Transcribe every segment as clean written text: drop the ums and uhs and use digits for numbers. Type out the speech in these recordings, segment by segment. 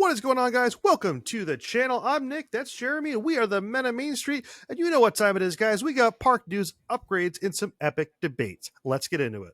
What is going on, guys? Welcome to the channel. I'm Nick, that's Jeremy, and we are the Men of Main Street. And you know what time it is, guys. We got park news, upgrades, and some epic debates. Let's get into it.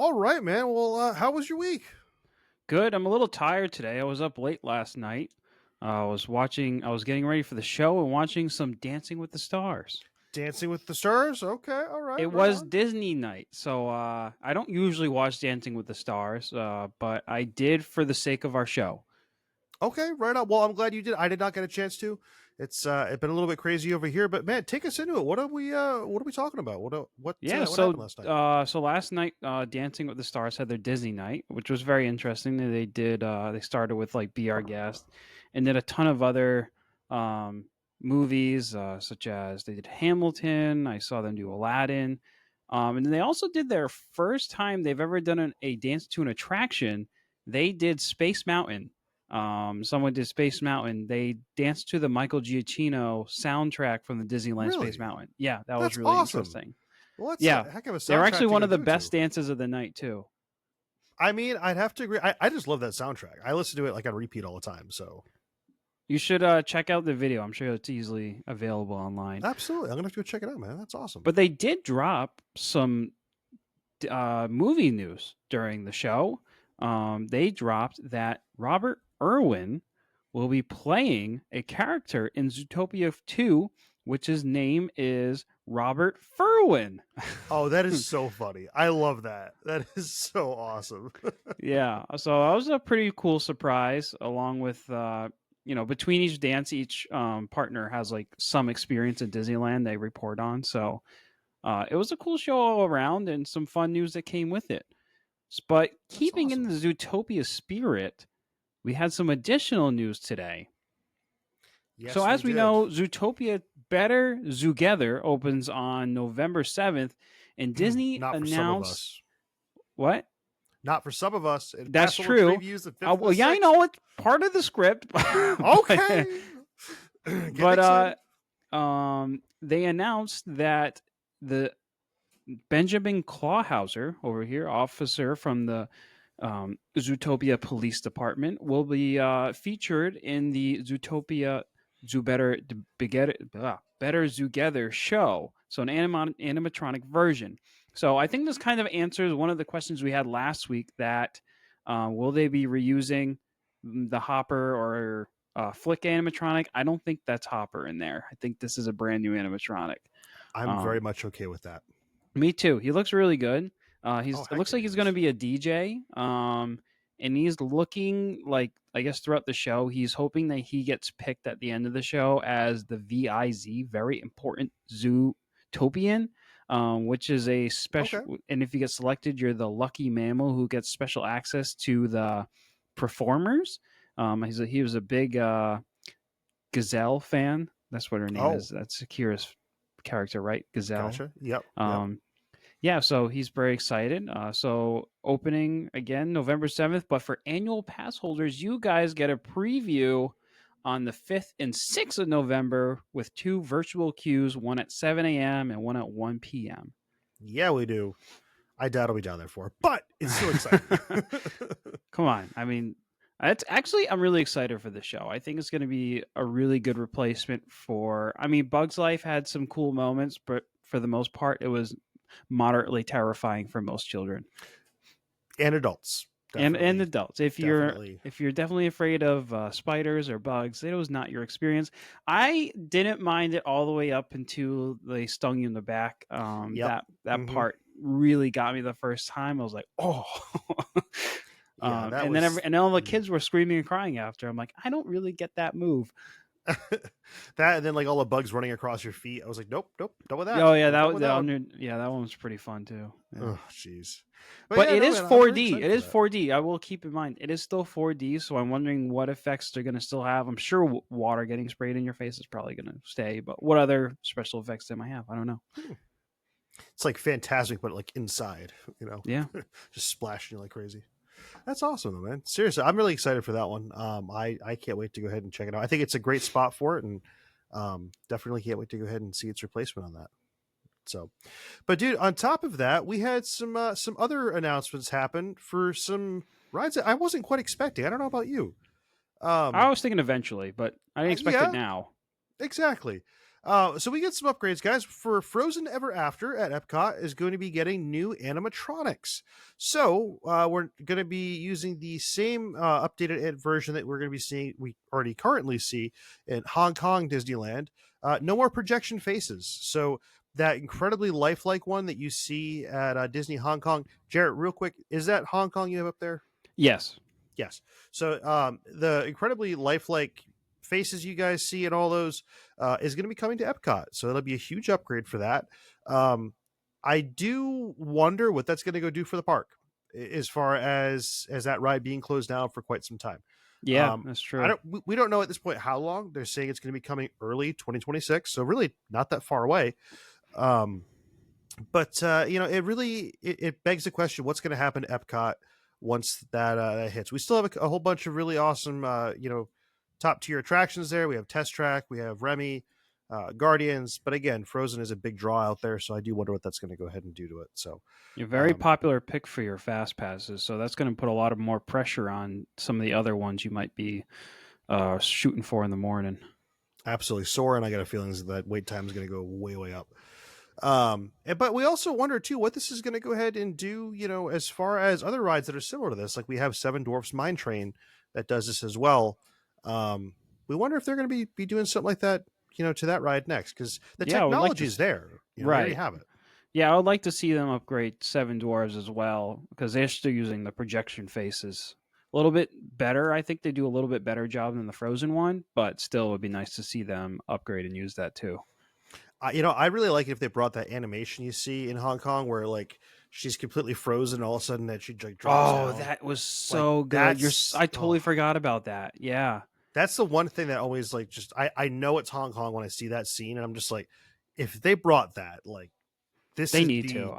All right, man. Well, how was your week? Good. I'm a little tired today. I was up late last night. I was getting ready for the show and watching some Dancing with the Stars. Dancing with the Stars? Okay, all right. It was Disney night, so I don't usually watch Dancing with the Stars, but I did for the sake of our show. Okay, right on. Well, I'm glad you did. I did not get a chance to. It's been a little bit crazy over here, but man, take us into it. What are we talking about? What happened last night? So last night, Dancing with the Stars had their Disney night, which was very interesting. They started with like Be Our Guest, and did a ton of other movies, such as they did Hamilton. I saw them do Aladdin, and then they also did their first time they've ever done a dance to an attraction. They did Space Mountain. Someone did Space Mountain. They danced to the Michael Giacchino soundtrack from the Disneyland Really? Space Mountain. Yeah, that's was really awesome. interesting. Well, that's Yeah, a heck of a soundtrack. They're actually to one go of the do best to. dances of the night too. I mean, I'd have to agree. I just love that soundtrack. I listen to it like on repeat all the time. So You should check out the video. I'm sure it's easily available online. absolutely, I'm gonna have to go check it out, man. That's awesome. But they did drop some movie news during the show. They dropped that Robert Irwin will be playing a character in Zootopia 2, which his name is Robert Furwin. Oh, that is so funny. I love that. That is so awesome. Yeah, so that was a pretty cool surprise, along with between each dance, each partner has like some experience in Disneyland they report on. So it was a cool show all around, and some fun news that came with it. But keeping in the Zootopia spirit, we had some additional news today. Yes, so as we know, Zootopia Better Zootopia opens on November 7th, and Disney announced what? Not for some of us. That's true. Well, yeah, I know it's part of the script. Okay. But they announced that the Benjamin Clawhauser over here, officer from the Zootopia Police Department, will be featured in the Zootopia Better Zootopia show. So an animatronic version. So I think this kind of answers one of the questions we had last week, that will they be reusing the Hopper or Flick animatronic? I don't think that's Hopper in there. I think this is a brand new animatronic. I'm very much okay with that. Me too. He looks really good. It looks like he's going to be a DJ. And he's looking like, I guess throughout the show, he's hoping that he gets picked at the end of the show as the VIZ, very important Zootopian, which is a special. Okay. And if you get selected, you're the lucky mammal who gets special access to the performers. He was a big Gazelle fan. That's what her name is. That's Akira's character, right? Gazelle. Gotcha. Yep. Yeah, so he's very excited. So opening again November 7th, but for annual pass holders, you guys get a preview on the 5th and 6th of November with 2 virtual queues, one at 7 a.m. and one at 1 p.m. Yeah, we do. I doubt I'll be down there for it, but it's still exciting. Come on. I mean, I'm really excited for the show. I think it's going to be a really good replacement for, Bug's Life had some cool moments, but for the most part, it was moderately terrifying for most children and adults. And adults. If you're definitely afraid of spiders or bugs, it was not your experience. I didn't mind it all the way up until they stung you in the back. That part really got me the first time. I was like, oh. And all the kids were screaming and crying after. I'm like, I don't really get that move. That, and then like all the bugs running across your feet. I was like, nope, done with that. Oh yeah, that one was pretty fun too. Yeah. Oh jeez. But it is 4D. It is 4D. I will keep in mind it is still 4D. So I'm wondering what effects they're going to still have. I'm sure water getting sprayed in your face is probably going to stay. But what other special effects they might have, I don't know. It's like Fantasmic, but like inside, Yeah. just splashing you like crazy. That's awesome, though, man. Seriously, I'm really excited for that one. I can't wait to go ahead and check it out. I think it's a great spot for it, and definitely can't wait to go ahead and see its replacement on that. So, but dude, on top of that, we had some other announcements happen for some rides that I wasn't quite expecting. I don't know about you. I was thinking eventually, but I didn't expect it Yeah, now. exactly. So we get some upgrades, guys. For Frozen Ever After at Epcot is going to be getting new animatronics. So we're going to be using the same updated version that we're going to be seeing. We already currently see in Hong Kong Disneyland. No more projection faces. So that incredibly lifelike one that you see at Disney Hong Kong. Jarrett, real quick, is that Hong Kong you have up there? Yes. Yes. So the incredibly lifelike faces you guys see and all those is going to be coming to Epcot. So it'll be a huge upgrade for that. I do wonder what that's going to go do for the park as far as that ride being closed down for quite some time. Yeah, that's true. We don't know at this point how long. They're saying it's going to be coming early 2026, so really not that far away. But it really it begs the question: what's going to happen to Epcot once that hits? We still have a whole bunch of really awesome, top tier attractions there. We have Test Track, we have Remy, Guardians, but again, Frozen is a big draw out there, so I do wonder what that's going to go ahead and do to it. So, you're a very popular pick for your fast passes, so that's going to put a lot of more pressure on some of the other ones you might be shooting for in the morning. Absolutely, Soarin'. I got a feeling that wait time is going to go way up. But we also wonder too what this is going to go ahead and do, as far as other rides that are similar to this. Like we have Seven Dwarfs Mine Train that does this as well. We wonder if they're going to be doing something like that, to that ride next, because the technology is there. Right. You have it. Yeah, I would like to see them upgrade Seven Dwarfs as well, because they're still using the projection faces. A little bit better. I think they do a little bit better job than the Frozen one, but still it would be nice to see them upgrade and use that too. I really like it if they brought that animation you see in Hong Kong where like she's completely frozen and all of a sudden that she like drops down. Oh, that was so good. I totally forgot about that. Yeah. That's the one thing that always like just I know it's Hong Kong when I see that scene and I'm just like, if they brought that, like they need to.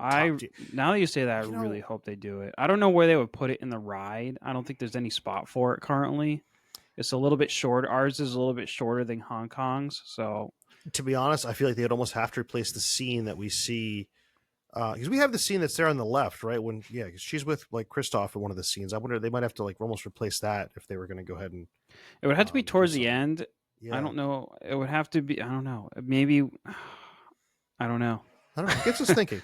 Now that you say that, I really hope they do it. I don't know where they would put it in the ride. I don't think there's any spot for it currently. It's a little bit short. Ours is a little bit shorter than Hong Kong's, so to be honest, I feel like they'd almost have to replace the scene that we see because we have the scene that's there on the left, right? When because she's with like Kristoff in one of the scenes. I wonder they might have to like almost replace that if they were going to go ahead and. It would have to be towards the end. Yeah. I don't know. It would have to be. I don't know. Maybe. I don't know. It gets us thinking.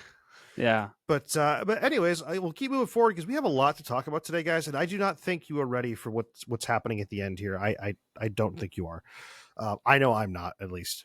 Yeah. But anyways, I will keep moving forward because we have a lot to talk about today, guys, and I do not think you are ready for what's happening at the end here. I don't think you are. I know I'm not, at least.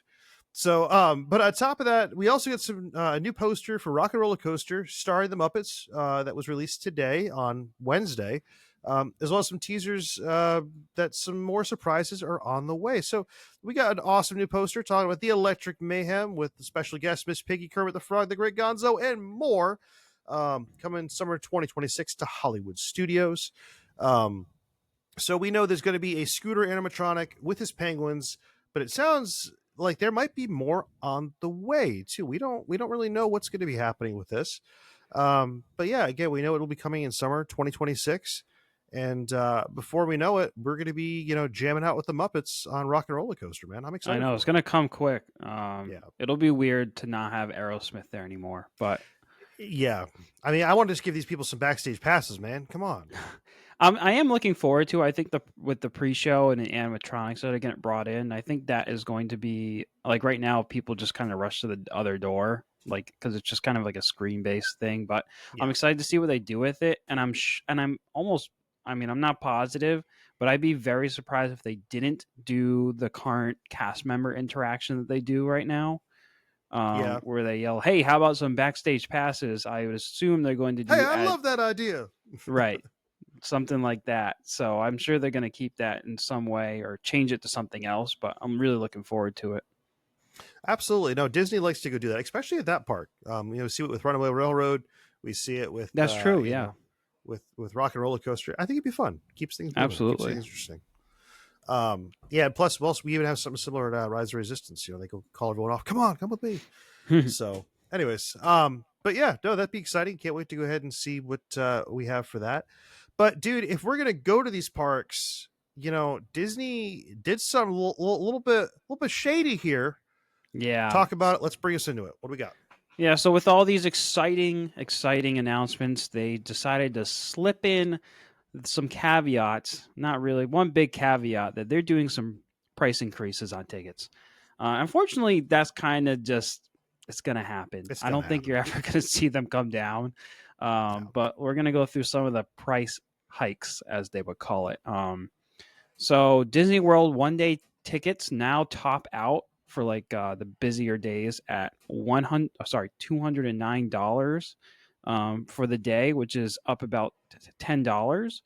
So, but on top of that, we also get some new poster for Rock and Roller Coaster starring the Muppets that was released today on Wednesday, as well as some teasers that some more surprises are on the way. So we got an awesome new poster talking about the Electric Mayhem with the special guest Miss Piggy, Kermit the Frog, the Great Gonzo, and more coming summer 2026 to Hollywood Studios. So we know there's going to be a Scooter animatronic with his penguins, but it sounds like there might be more on the way too. We don't really know what's going to be happening with this. But yeah, again, we know it'll be coming in summer 2026. And before we know it, we're going to be, jamming out with the Muppets on Rock and Roller Coaster, man. I'm excited. I know it's going to come quick. It'll be weird to not have Aerosmith there anymore, but yeah, I mean, I want to just give these people some backstage passes, man. Come on. I am looking forward to. I think with the pre-show and the animatronics that are getting brought in, I think that is going to be like right now. People just kind of rush to the other door, like because it's just kind of like a screen-based thing. But yeah. I'm excited to see what they do with it, and I'm almost. I mean, I'm not positive, but I'd be very surprised if they didn't do the current cast member interaction that they do right now. Where they yell, "Hey, how about some backstage passes?" I would assume they're going to do. Hey, I love that idea. Right. Something like that. So I'm sure they're going to keep that in some way or change it to something else, but I'm really looking forward to it. Absolutely. No, Disney likes to go do that, especially at that park. See it with Runaway Railroad. We see it with that's true. Yeah. With Rock and Roller Coaster. I think it'd be fun. Keeps things moving. Absolutely keeps things interesting. Plus we even have something similar to Rise of Resistance. They go call everyone off. Come on, come with me. So Anyways, but yeah, no, that'd be exciting. Can't wait to go ahead and see what we have for that. But dude, if we're gonna go to these parks, Disney did some little bit shady here. Yeah. Talk about it. Let's bring us into it. What do we got? Yeah, so with all these exciting announcements, they decided to slip in some caveats. Not really. One big caveat that they're doing some price increases on tickets. Unfortunately, that's kind of just it's going to happen. It's I gonna don't think happen. you're ever going to see them come down. No. But we're going to go through some of the price hikes, as they would call it. So Disney World 1 day tickets now top out for like the busier days at $209 for the day, which is up about $10.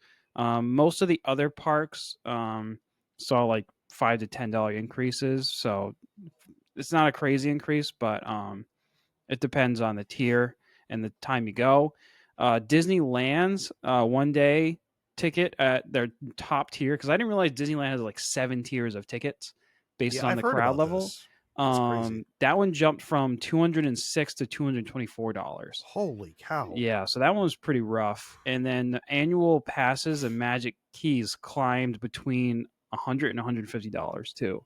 Most of the other parks saw like $5 to $10 increases, so it's not a crazy increase, but it depends on the tier and the time you go. Disneyland's 1 day ticket at their top tier, because I didn't realize Disneyland has like 7 tiers of tickets based Yeah, on I've the heard crowd about level. this. That's crazy. That one jumped from $206 to $224. Holy cow. Yeah, so that one was pretty rough. And then the annual passes and Magic Keys climbed between $100 and $150 too. Wow.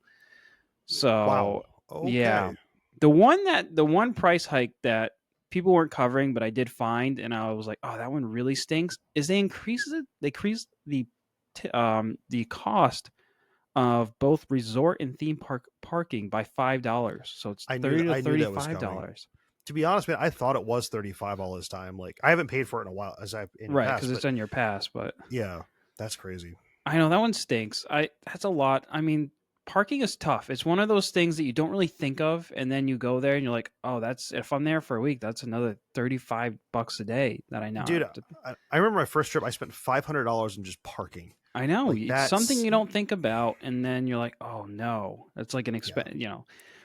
So yeah, Okay. the one price hike that people weren't covering, but I did find, and I was like, oh, that one really stinks. Is they increased the cost of both resort and theme park parking by $5. So it's $30 to I knew that was $35. coming. To be honest, man, I thought it was 35 all this time. Like I haven't paid for it in a while as I've in your Right, past, because but it's on your pass, but yeah, that's crazy. I know that one stinks. That's a lot. I mean, parking is tough. It's one of those things that you don't really think of, and then you go there and you're like, oh, that's if I'm there for a week, that's another $35 a day that I now Dude, have to. I remember my first trip. I spent $500 in just parking. I know Like it's something that's you don't think about, and then you're like, oh no, that's like an yeah. expense, But And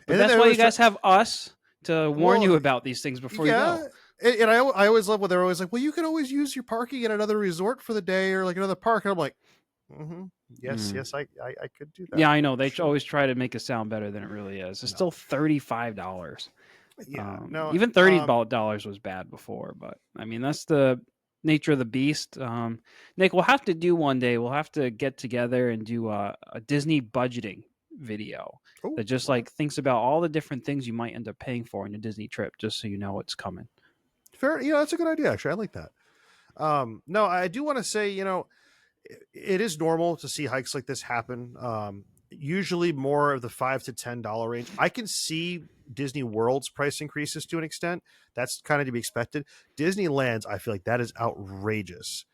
then that's they why you always try. guys have us to warn Well, you about these things before you yeah, go. and I always love when they're always like, well, you can always use your parking at another resort for the day or like another park. And I'm like, yes, Mm. I could do that. Yeah, I know. They Sure. always try to make it sound better than it really is. It's still No. $35. Yeah. No. Even $30 was bad before, but I mean that's the nature of the beast. Nick, we'll have to do one day. We'll have to get together and do a Disney budgeting video Oh, that just okay. like thinks about all the different things you might end up paying for on your Disney trip, just so you know what's coming. Fair. Yeah, that's a good idea. Actually, I like that. No, I do want to say, it is normal to see hikes like this happen. Usually more of the $5 to $10 range. I can see Disney World's price increases to an extent. That's kind of to be expected. Disneyland's, I feel like that is outrageous.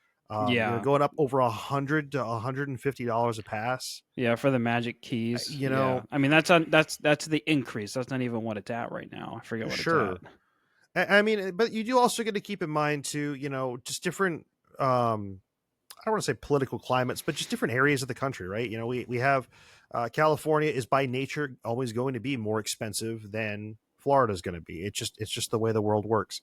Yeah, Going up over $100 to $150 a pass. yeah, for the Magic Keys. You Yeah, know, I mean that's the increase. That's not even what it's at right now. I forget what it's at. sure. I mean, but you do also get to keep in mind too, just different. I don't want to say political climates, but just different areas of the country, right? We have California is by nature always going to be more expensive than Florida is going to be. It's just the way the world works.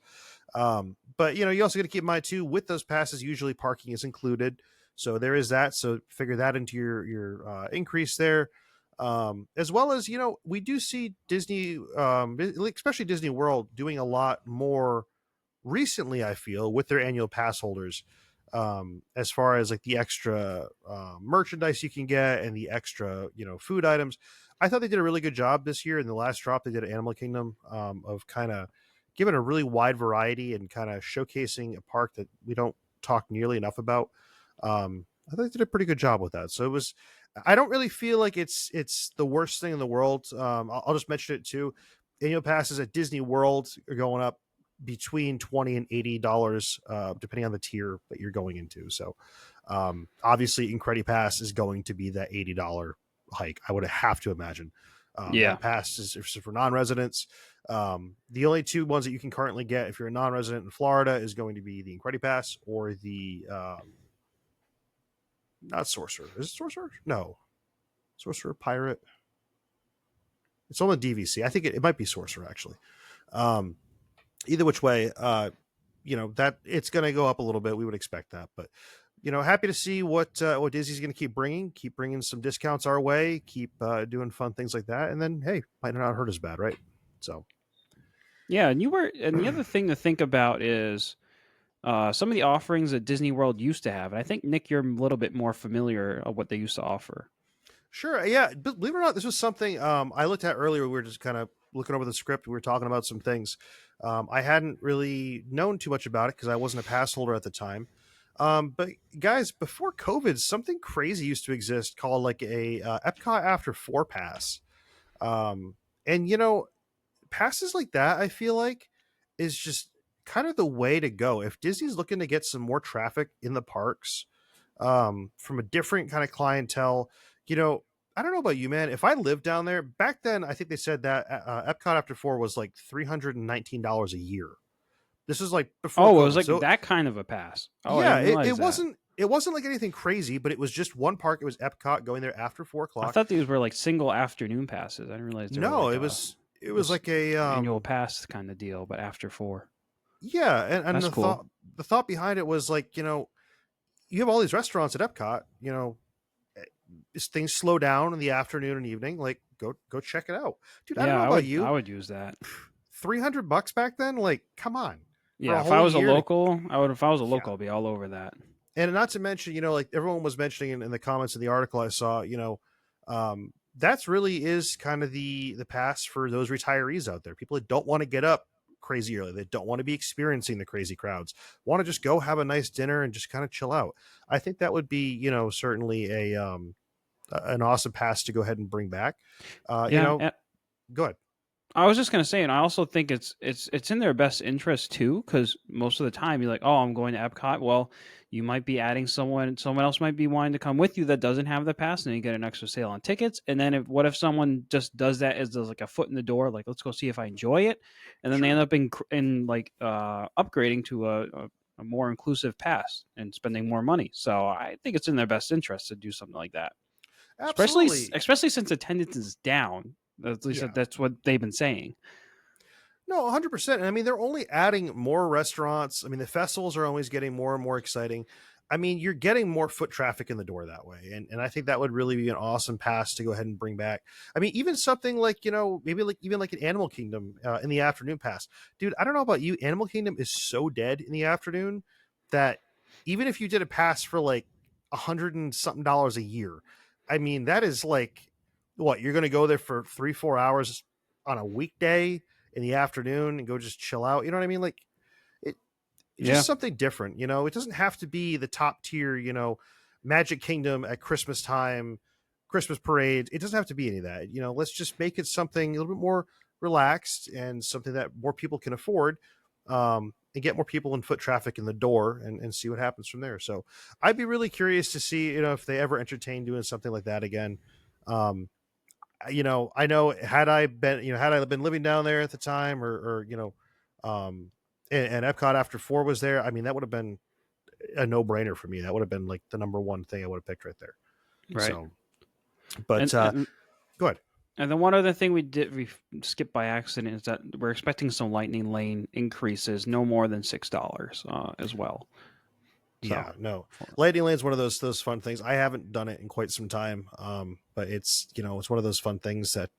But you also got to keep in mind too, with those passes, usually parking is included, so there is that. So figure that into your increase there. As well as we do see Disney, especially Disney World, doing a lot more recently, I feel, with their annual pass holders, as far as like the extra merchandise you can get and the extra food items. I thought they did a really good job this year. In the last drop they did at Animal Kingdom, of kind of giving a really wide variety and kind of showcasing a park that we don't talk nearly enough about. I thought they did a pretty good job with that. So it was, I don't really feel like it's the worst thing in the world. I'll just mention it too. Annual passes at Disney World are going up between $20 and $80, depending on the tier that you're going into. So obviously IncrediPass is going to be that $80 hike, I would have to imagine. Yeah, That pass is for non-residents. The only two ones that you can currently get if you're a non-resident in Florida is going to be the IncrediPass or the not Sorcerer. Is it Sorcerer? No. Sorcerer, Pirate. It's on the DVC. I think it might be Sorcerer, actually. Either which way, that it's going to go up a little bit. We would expect that, but happy to see what Disney's going to keep bringing some discounts our way, keep doing fun things like that, and then hey, might not hurt as bad, right? So Yeah, and the other thing to think about is some of the offerings that Disney World used to have. And I think, Nick, you're a little bit more familiar of what they used to offer. Sure. Yeah. But believe it or not, this was something I looked at earlier. We were just kind of looking over the script. We were talking about some things. I hadn't really known too much about it because I wasn't a pass holder at the time. But guys, before COVID, something crazy used to exist called like a Epcot After 4 pass. Um, and passes like that, I feel like, is just kind of the way to go. If Disney's looking to get some more traffic in the parks, from a different kind of clientele, you know, I don't know about you, man. If I lived down there back then, I think they said that Epcot After 4 was like $319 a year. This is like before Oh, it was COVID. like So that kind of a pass. Oh, I yeah, didn't it, realize it that. wasn't it wasn't like anything crazy, but it was just one park. It was Epcot going there after 4 o'clock. I thought these were like single afternoon passes. I didn't realize they were No, like it was this like a annual pass kind of deal, but after 4. yeah, and That's the cool. thought behind it was like, you have all these restaurants at Epcot, as things slow down in the afternoon and evening, like go check it out. Dude, I don't Yeah, know about I you. would use that. $300 back then, like, come on. For Yeah, a if I whole was a year to, local, if I was a yeah. local, I'd be all over that. And not to mention, like everyone was mentioning in the comments of the article I saw, that's really is kind of the pass for those retirees out there. People that don't want to get up crazy early. They don't want to be experiencing the crazy crowds. Want to just go have a nice dinner and just kind of chill out. I think that would be, certainly an awesome pass to go ahead and bring back. Yeah, and Go ahead. I was just gonna say, and I also think it's in their best interest too, because most of the time you're like, oh, I'm going to Epcot. Well, you might be adding someone else might be wanting to come with you that doesn't have the pass, and then you get an extra sale on tickets. And then what if someone just does that as like a foot in the door, like let's go see if I enjoy it, and then they end up in like upgrading to a more inclusive pass and spending more money. So I think it's in their best interest to do something like that, especially Absolutely. especially since attendance is down. At least Yeah. that's what they've been saying. No, 100%. And I mean, they're only adding more restaurants. I mean, the festivals are always getting more and more exciting. I mean, you're getting more foot traffic in the door that way. And I think that would really be an awesome pass to go ahead and bring back. I mean, even something like, maybe like even like an Animal Kingdom in the afternoon pass. Dude, I don't know about you. Animal Kingdom is so dead in the afternoon that even if you did a pass for like 100 and something dollars a year, I mean, that is like, what, you're going to go there for 3-4 hours on a weekday in the afternoon and go just chill out. You know what I mean? Like it, it's Yeah. just something different. It doesn't have to be the top tier, Magic Kingdom at Christmas time, Christmas parade. It doesn't have to be any of that. Let's just make it something a little bit more relaxed and something that more people can afford. And get more people in foot traffic in the door and see what happens from there. So I'd be really curious to see, if they ever entertain doing something like that again. I know had I been living down there at the time or and Epcot After 4 was there, I mean, that would have been a no brainer for me. That would have been like the number one thing I would have picked right there. Right. So, but And go ahead. and then one other thing we skipped by accident is that we're expecting some lightning lane increases, no more than $6 as well. Yeah, no. Lightning Lane's one of those fun things. I haven't done it in quite some time. But it's it's one of those fun things that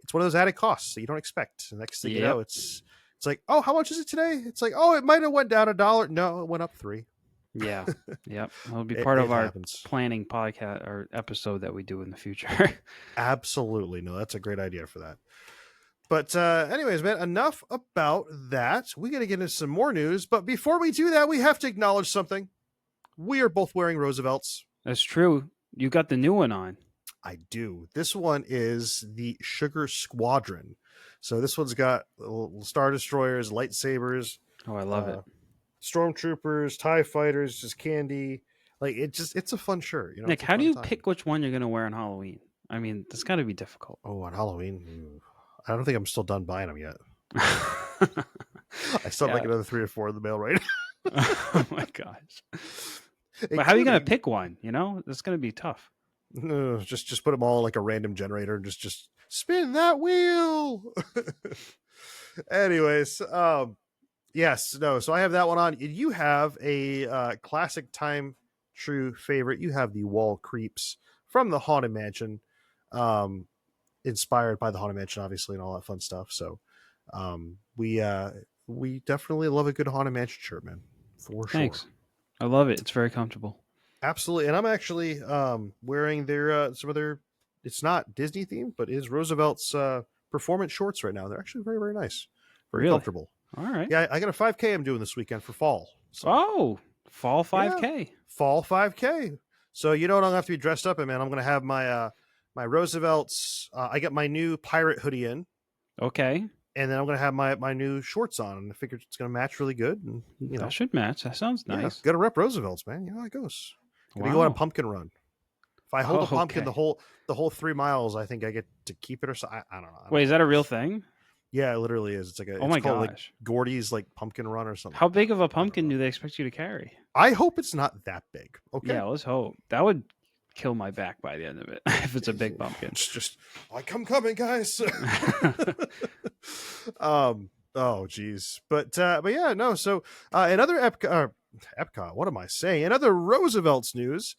it's one of those added costs that you don't expect. The next thing you know, it's like, oh, how much is it today? It's like, oh, it might have went down $1. No, it went up 3. Yeah. Yep. That'll be part of our happens. planning podcast or episode that we do in the future. Absolutely. No, that's a great idea for that. But anyways, man, enough about that. We got to get into some more news. But before we do that, we have to acknowledge something. We are both wearing Roosevelts. That's true. You got the new one on. I do. This one is the Sugar Squadron. So this one's got little Star Destroyers, lightsabers. Oh, I love it. Stormtroopers, TIE fighters, just candy. Like it's a fun shirt. Nick, how do you pick which one you're going to wear on Halloween? I mean, that's got to be difficult. Oh, on Halloween? I don't think I'm still done buying them yet. I still have like another 3 or 4 in the mail right now. Oh my gosh. But how are you going to pick one? That's going to be tough. Just put them all in like a random generator and just spin that wheel. Anyways, yes, no. So I have that one on. You have a classic time true favorite. You have the wall creeps from the Haunted Mansion, inspired by the Haunted Mansion, obviously, and all that fun stuff. So We definitely love a good Haunted Mansion shirt, man, for Thanks. sure. I love it. It's very comfortable. Absolutely, and I'm actually wearing their some of their. It's not Disney themed, but it is Roosevelt's performance shorts right now. They're actually very, very nice, very Really? comfortable. All right. Yeah, I got a 5K I'm doing this weekend for fall. So. Oh, fall 5K. Yeah, fall 5K. So you know what I'm gonna have to be dressed up in, man. I'm gonna have my my Roosevelt's. I got my new pirate hoodie in. Okay. And then I'm gonna have my new shorts on, and I figured it's gonna match really good. And that should match. That sounds nice. Gotta rep Roosevelt's, man. You know how it goes. Gonna go on a pumpkin run. If I hold a pumpkin the whole 3 miles, I think I get to keep it or so. I don't know. Wait, is that a real thing? Yeah, it literally is. It's like oh my gosh, like Gordy's like pumpkin run or something. How big of a pumpkin do they expect you to carry? I hope it's not that big. Okay. Yeah, let's hope. That would kill my back by the end of it if it's a big pumpkin. It's just like I'm coming, guys. Oh geez. But yeah, no. So in other EPCOT, what am I saying? In other Roosevelt's news,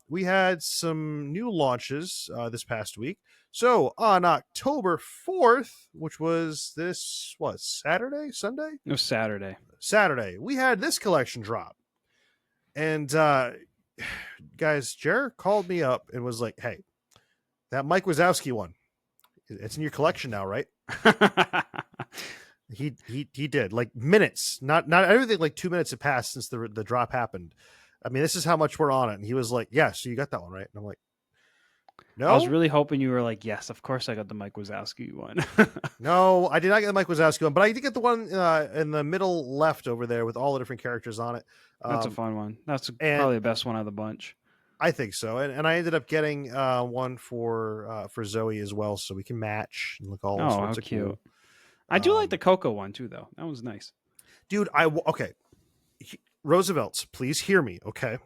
we had some new launches this past week. So on October 4th, which was this Saturday, Sunday? No, Saturday. We had this collection drop. And guys, Jer called me up and was like, "Hey, that Mike Wazowski one, it's in your collection now, right?" he did, like minutes, not everything, like 2 minutes had passed since the drop happened. I mean, this is how much we're on it. And he was like, "Yeah, so you got that one, right?" And I'm like, "No." I was really hoping you were like, "Yes, of course I got the Mike Wazowski one." No, I did not get the Mike Wazowski one, but I did get the one in the middle left over there with all the different characters on it. That's a fun one. That's probably the best one out of the bunch. I think so, and I ended up getting one for Zoe as well, so we can match and look all sorts of cute. Cool. I do like the Coco one too, though. That was nice, dude. Okay, Roosevelt's, please hear me, okay?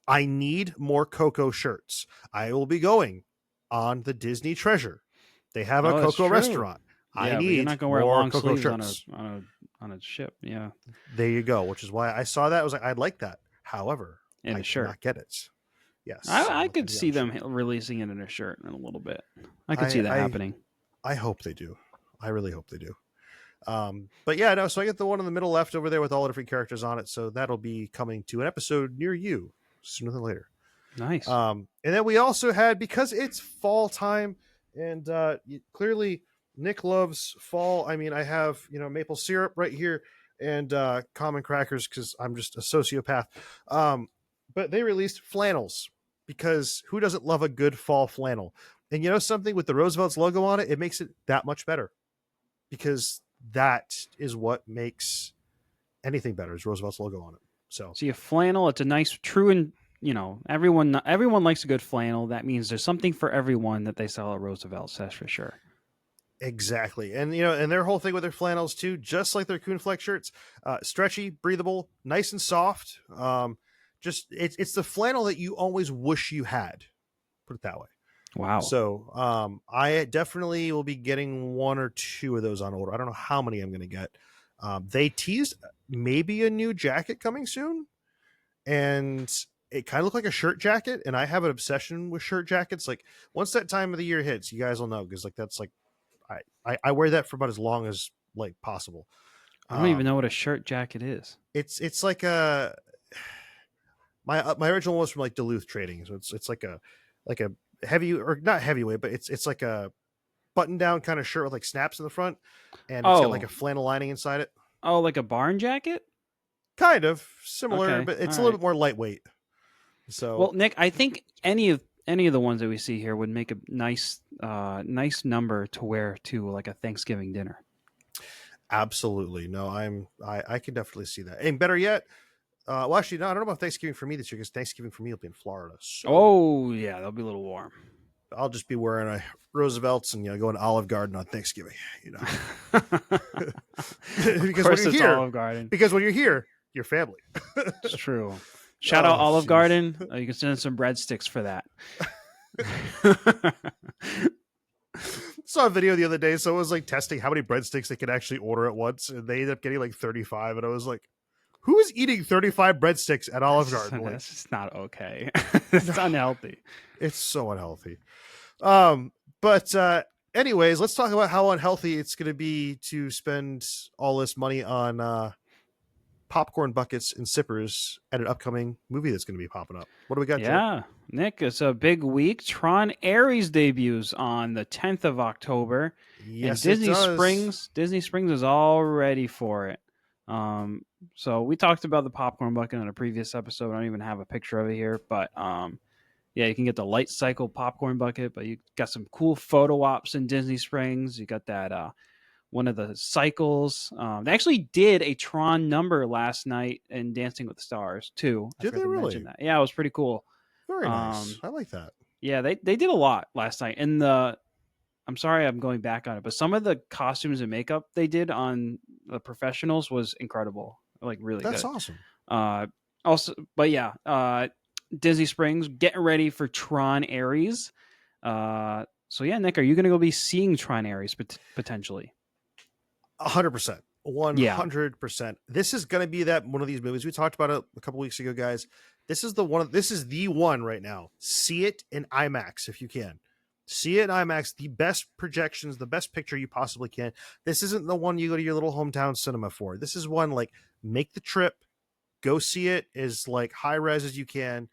I need more Coco shirts. I will be going on the Disney Treasure. They have a Coco restaurant. Yeah, I need you're not gonna wear long Coco sleeves on a ship. Yeah, there you go. Which is why I saw that. I was like, I'd like that. However, I cannot get it. Yes, I could see them releasing it in a shirt in a little bit. I could see that happening. I hope they do. I really hope they do. But yeah, no. So I get the one in the middle left over there with all the different characters on it. So that'll be coming to an episode near you sooner than later. Nice. And then we also had, because it's fall time, and clearly Nick loves fall. I mean, I have maple syrup right here and common crackers because I'm just a sociopath. But they released flannels, because who doesn't love a good fall flannel? And you know something, with the Roosevelt's logo on it, it makes it that much better, because that is what makes anything better, is Roosevelt's logo on it. So see, a flannel, it's a nice, true, and everyone likes a good flannel. That means there's something for everyone that they sell at Roosevelt's, that's for sure. Exactly. And and their whole thing with their flannels too, just like their Coonflex shirts, stretchy, breathable, nice and soft. Just it's the flannel that you always wish you had, put it that way. Wow. So I definitely will be getting 1 or 2 of those on order. I don't know how many I'm going to get. They teased maybe a new jacket coming soon, and it kind of looked like a shirt jacket, and I have an obsession with shirt jackets. Like, once that time of the year hits, you guys will know, because like that's like I wear that for about as long as like possible. I don't even know what a shirt jacket is. It's like a my original was from like Duluth Trading, so it's like a heavy, or not heavyweight, but it's like a button down kind of shirt with like snaps in the front, and it's got like a flannel lining inside it. Oh, like a barn jacket? Kind of similar, but it's a little bit more lightweight. So, well, Nick, I think any of the ones that we see here would make a nice number to wear to like a Thanksgiving dinner. Absolutely. No, I can definitely see that. And better yet, well, actually, no, I don't know about Thanksgiving for me this year, because Thanksgiving for me will be in Florida. So oh yeah, that'll be a little warm. I'll just be wearing a Roosevelt's and going to Olive Garden on Thanksgiving. Because when you're here, Olive Garden. Because when you're here, your family. It's true. Shout out Olive Garden. You can send in some breadsticks for that. Saw a video the other day. Someone was like testing how many breadsticks they could actually order at once, and they ended up getting like 35. And I was like, who is eating 35 breadsticks at Olive Garden? That's just not okay. It's unhealthy. It's so unhealthy. But anyways, let's talk about how unhealthy it's going to be to spend all this money on popcorn buckets and sippers at an upcoming movie that's going to be popping up. What do we got, Joe? Yeah, Nick, it's a big week. Tron Ares debuts on the 10th of October, and Yes, it does. Disney Springs is all ready for it. So we talked about the popcorn bucket in a previous episode. I don't even have a picture of it here, but yeah, you can get the light cycle popcorn bucket, but you got some cool photo ops in Disney Springs. You got that one of the cycles. They actually did a Tron number last night in Dancing with the Stars too. I Did they forgot to really? mention that. Yeah, it was pretty cool. Very nice. Um, I like that. yeah, they did a lot last night. And I'm sorry I'm going back on it, but some of the costumes and makeup they did on the professionals was incredible. Like really That's good. awesome. Also, but yeah, Disney Springs getting ready for Tron Ares. So yeah, Nick, are you going to go be seeing Tron Ares potentially? 100%. Yeah. 100%. This is going to be that one of these movies we talked about it a couple weeks ago, guys. This is the one right now. See it in IMAX if you can. See it in IMAX, the best projections, the best picture you possibly can. This isn't the one you go to your little hometown cinema for. This is one like make the trip, go see it as like high res as you can.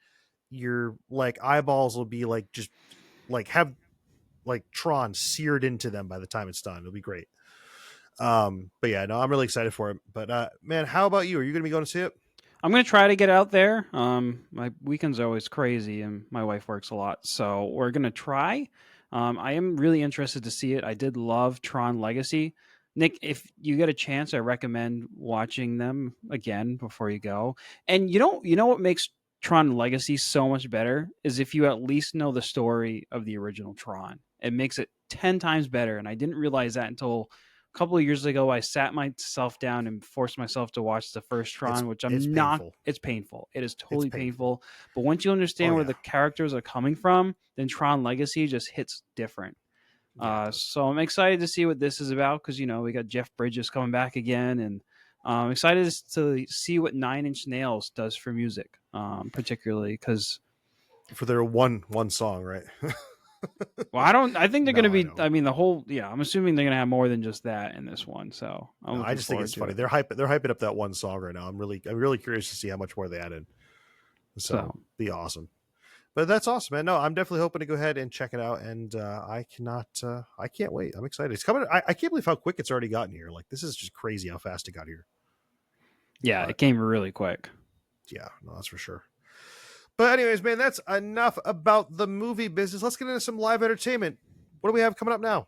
Your like eyeballs will be like just like have like Tron seared into them by the time it's done. It'll be great. But yeah, no, I'm really excited for it. But man, how about you? Are you gonna be going to see it? I'm gonna try to get out there. My weekends are always crazy, and my wife works a lot, so we're gonna try. I am really interested to see it. I did love Tron Legacy. Nick, if you get a chance, I recommend watching them again before you go. And you know what makes Tron Legacy so much better is if you at least know the story of the original Tron. It makes it 10 times better, and I didn't realize that until couple of years ago. I sat myself down and forced myself to watch the first It's Tron, which it's I'm not. painful. It's painful. It is It's totally painful. painful. But once you Oh understand where yeah. the characters are coming from, then Tron Legacy just hits different. Yeah, it does. So I'm excited to see what this is about because we got Jeff Bridges coming back again, and I'm excited to see what Nine Inch Nails does for music, particularly because For their one song, right? well, I don't. I think they're going to No, I be. know. I mean, the whole. Yeah, I'm assuming they're going to have more than just that in this one. So I'm No, I looking just think forward it's to funny. it. They're hyping up that one song right now. I'm really curious to see how much more they add in. So So be awesome. But that's awesome, man. No, I'm definitely hoping to go ahead and check it out. And I can't wait. I'm excited. It's coming. I can't believe how quick it's already gotten here. Like, this is just crazy how fast it got here. yeah, But it came really quick. yeah, no, that's for sure. But anyways, man, that's enough about the movie business. Let's get into some live entertainment. What do we have coming up now?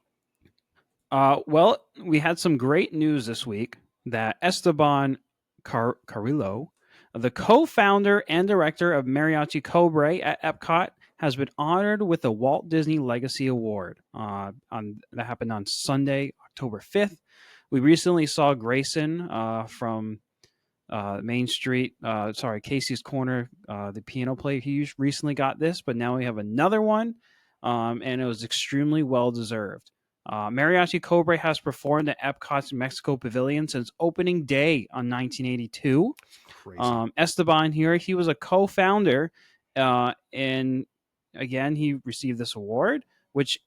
Well, we had some great news this week that Esteban Carrillo, the co-founder and director of Mariachi Cobre at Epcot, has been honored with the Walt Disney Legacy Award. That happened on Sunday, October 5th. We recently saw Grayson from Main Street, Casey's Corner, the piano player. He recently got this, but now we have another one, and it was extremely well deserved. Mariachi Cobre has performed at Epcot's Mexico Pavilion since opening day on 1982. Crazy. Esteban here, he was a co-founder, and again, he received this award, which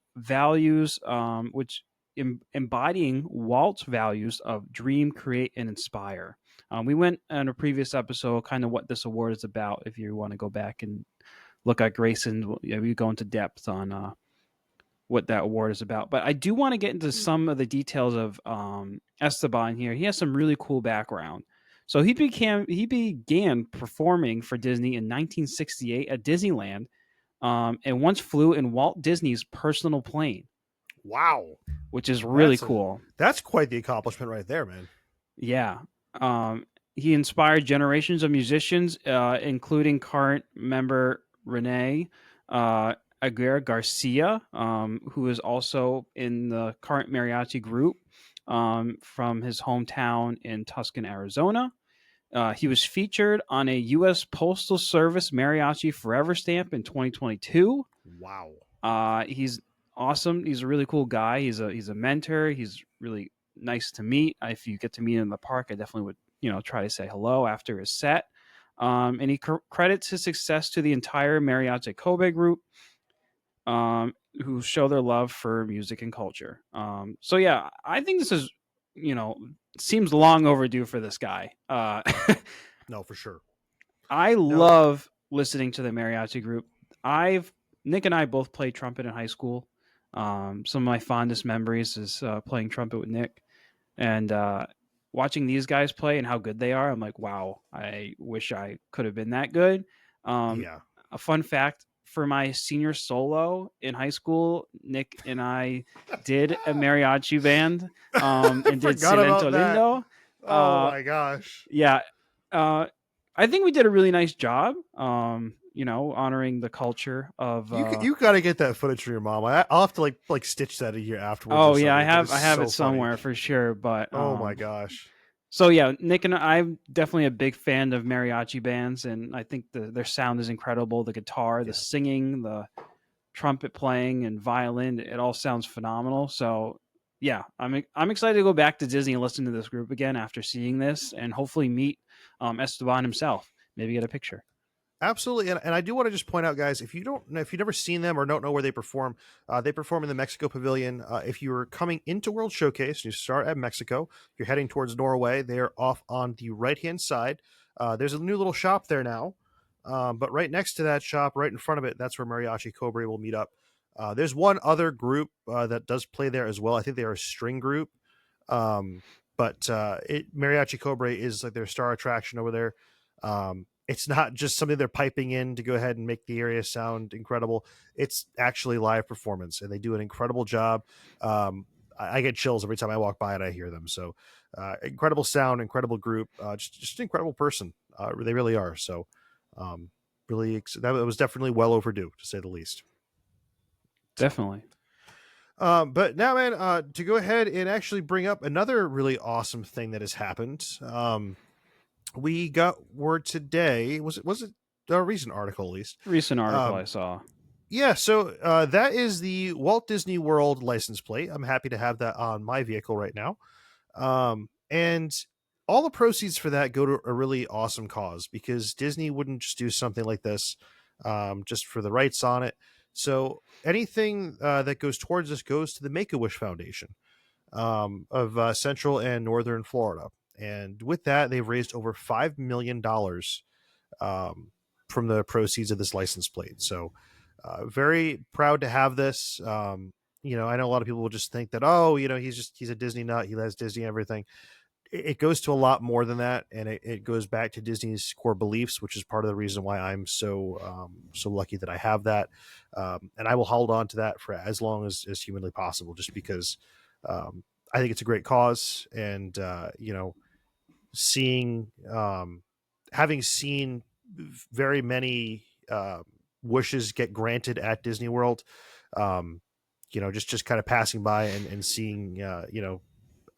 embodying Walt's values of dream, create, and inspire. We went on a previous episode kind of what this award is about. If you want to go back and look at Grayson, we go into depth on what that award is about. But I do want to get into some of the details of Esteban here. He has some really cool background. So he began performing for Disney in 1968 at Disneyland, and once flew in Walt Disney's personal plane, Wow. which is really cool. That's quite the accomplishment right there, man. Yeah. He inspired generations of musicians, including current member Renee Aguirre Garcia, who is also in the current mariachi group from his hometown in Tucson, Arizona. He was featured on a U.S. Postal Service Mariachi Forever stamp in 2022. Wow. He's awesome. He's a really cool guy. He's a mentor. He's really nice to meet. If you get to meet him in the park, I definitely would try to say hello after his set. And he credits his success to the entire Mariachi Kobe group. who show their love for music and culture. So yeah, I think this is, seems long overdue for this guy. No, for sure. I No, love listening to the mariachi group. Nick and I both played trumpet in high school. Some of my fondest memories is playing trumpet with Nick, and watching these guys play and how good they are. I'm like, wow, I wish I could have been that good. Um, yeah. a fun fact: for my senior solo in high school, Nick and I did a mariachi band I and did forgot about Cimento that. Lindo. Oh my gosh. Yeah, uh, I think we did a really nice job. Honoring the culture of. You got to get that footage from your mom. I'll have to like stitch that a year afterwards or Oh yeah, something. That is I have it so funny. somewhere for sure. But Oh my gosh. so yeah, Nick and I'm definitely a big fan of mariachi bands, and I think their sound is incredible. The guitar, the Yeah. singing, the trumpet playing, and violin, it all sounds phenomenal. So yeah, I'm excited to go back to Disney and listen to this group again after seeing this, and hopefully meet Esteban himself. Maybe get a picture. Absolutely, and I do want to just point out, guys, if you've never seen them or don't know where they perform in the Mexico Pavilion. If you're coming into World Showcase, you start at Mexico. You're heading towards Norway. They are off on the right hand side. There's a new little shop there now, but right next to that shop, right in front of it, that's where Mariachi Cobra will meet up. There's one other group that does play there as well. I think they are a string group, um, but Mariachi Cobra is like their star attraction over there. It's not just something they're piping in to go ahead and make the area sound incredible. It's actually live performance, and they do an incredible job. I get chills every time I walk by and I hear them. So, incredible sound, incredible group, just an incredible person. They really are. So, that was definitely well overdue, to say the least. Definitely. But now, man, to go ahead and actually bring up another really awesome thing that has happened. We got word today. Was it a recent article at least? Recent article I saw. Yeah, so that is the Walt Disney World license plate. I'm happy to have that on my vehicle right now. And all the proceeds for that go to a really awesome cause, because Disney wouldn't just do something like this just for the rights on it. So anything that goes towards this goes to the Make-A-Wish Foundation of Central and Northern Florida. And with that, they've raised over $5 million from the proceeds of this license plate. So very proud to have this. I know a lot of people will just think that, oh, he's a Disney nut. He loves Disney and everything. It goes to a lot more than that. And it goes back to Disney's core beliefs, which is part of the reason why I'm so lucky that I have that. And I will hold on to that for as long as humanly possible, just because I think it's a great cause. And, having seen very many wishes get granted at Disney World, just kind of passing by and seeing,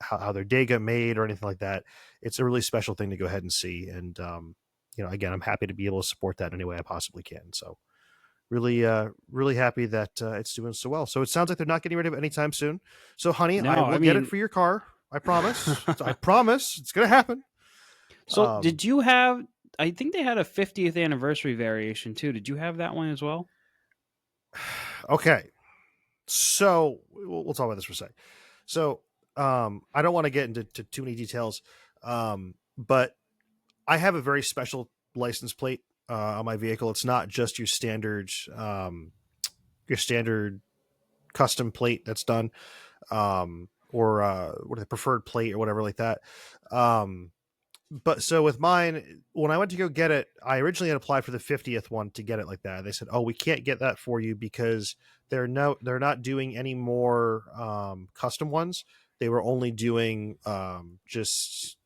how their day got made or anything like that. It's a really special thing to go ahead and see. And, again, I'm happy to be able to support that any way I possibly can. So really, really happy that it's doing so well. So it sounds like they're not getting rid of it anytime soon. So honey, No, I will get it for your car. I promise. I promise it's going to happen. So did you have, I think they had a 50th anniversary variation too. Did you have that one as well? Okay. So we'll talk about this for a sec. So I don't want to get into too many details, but I have a very special license plate on my vehicle. It's not just your standard custom plate that's done, or what the preferred plate or whatever like that. But so with mine, when I went to go get it, I originally had applied for the 50th one to get it like that. They said, "Oh, we can't get that for you because they're not doing any more custom ones. They were only doing just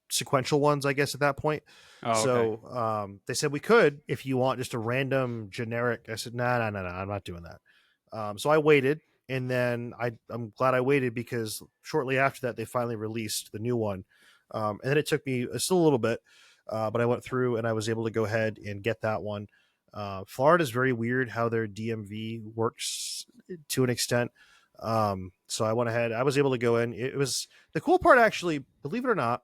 sequential ones, I guess, at that point." Oh, okay. So they said we could if you want just a random generic. I said, no, I'm not doing that. So I waited, and then I'm glad I waited, because shortly after that they finally released the new one. And then it took me still a little bit, but I went through and I was able to go ahead and get that one. Florida is very weird how their DMV works to an extent. So I went ahead. I was able to go in. It was the cool part, actually, believe it or not.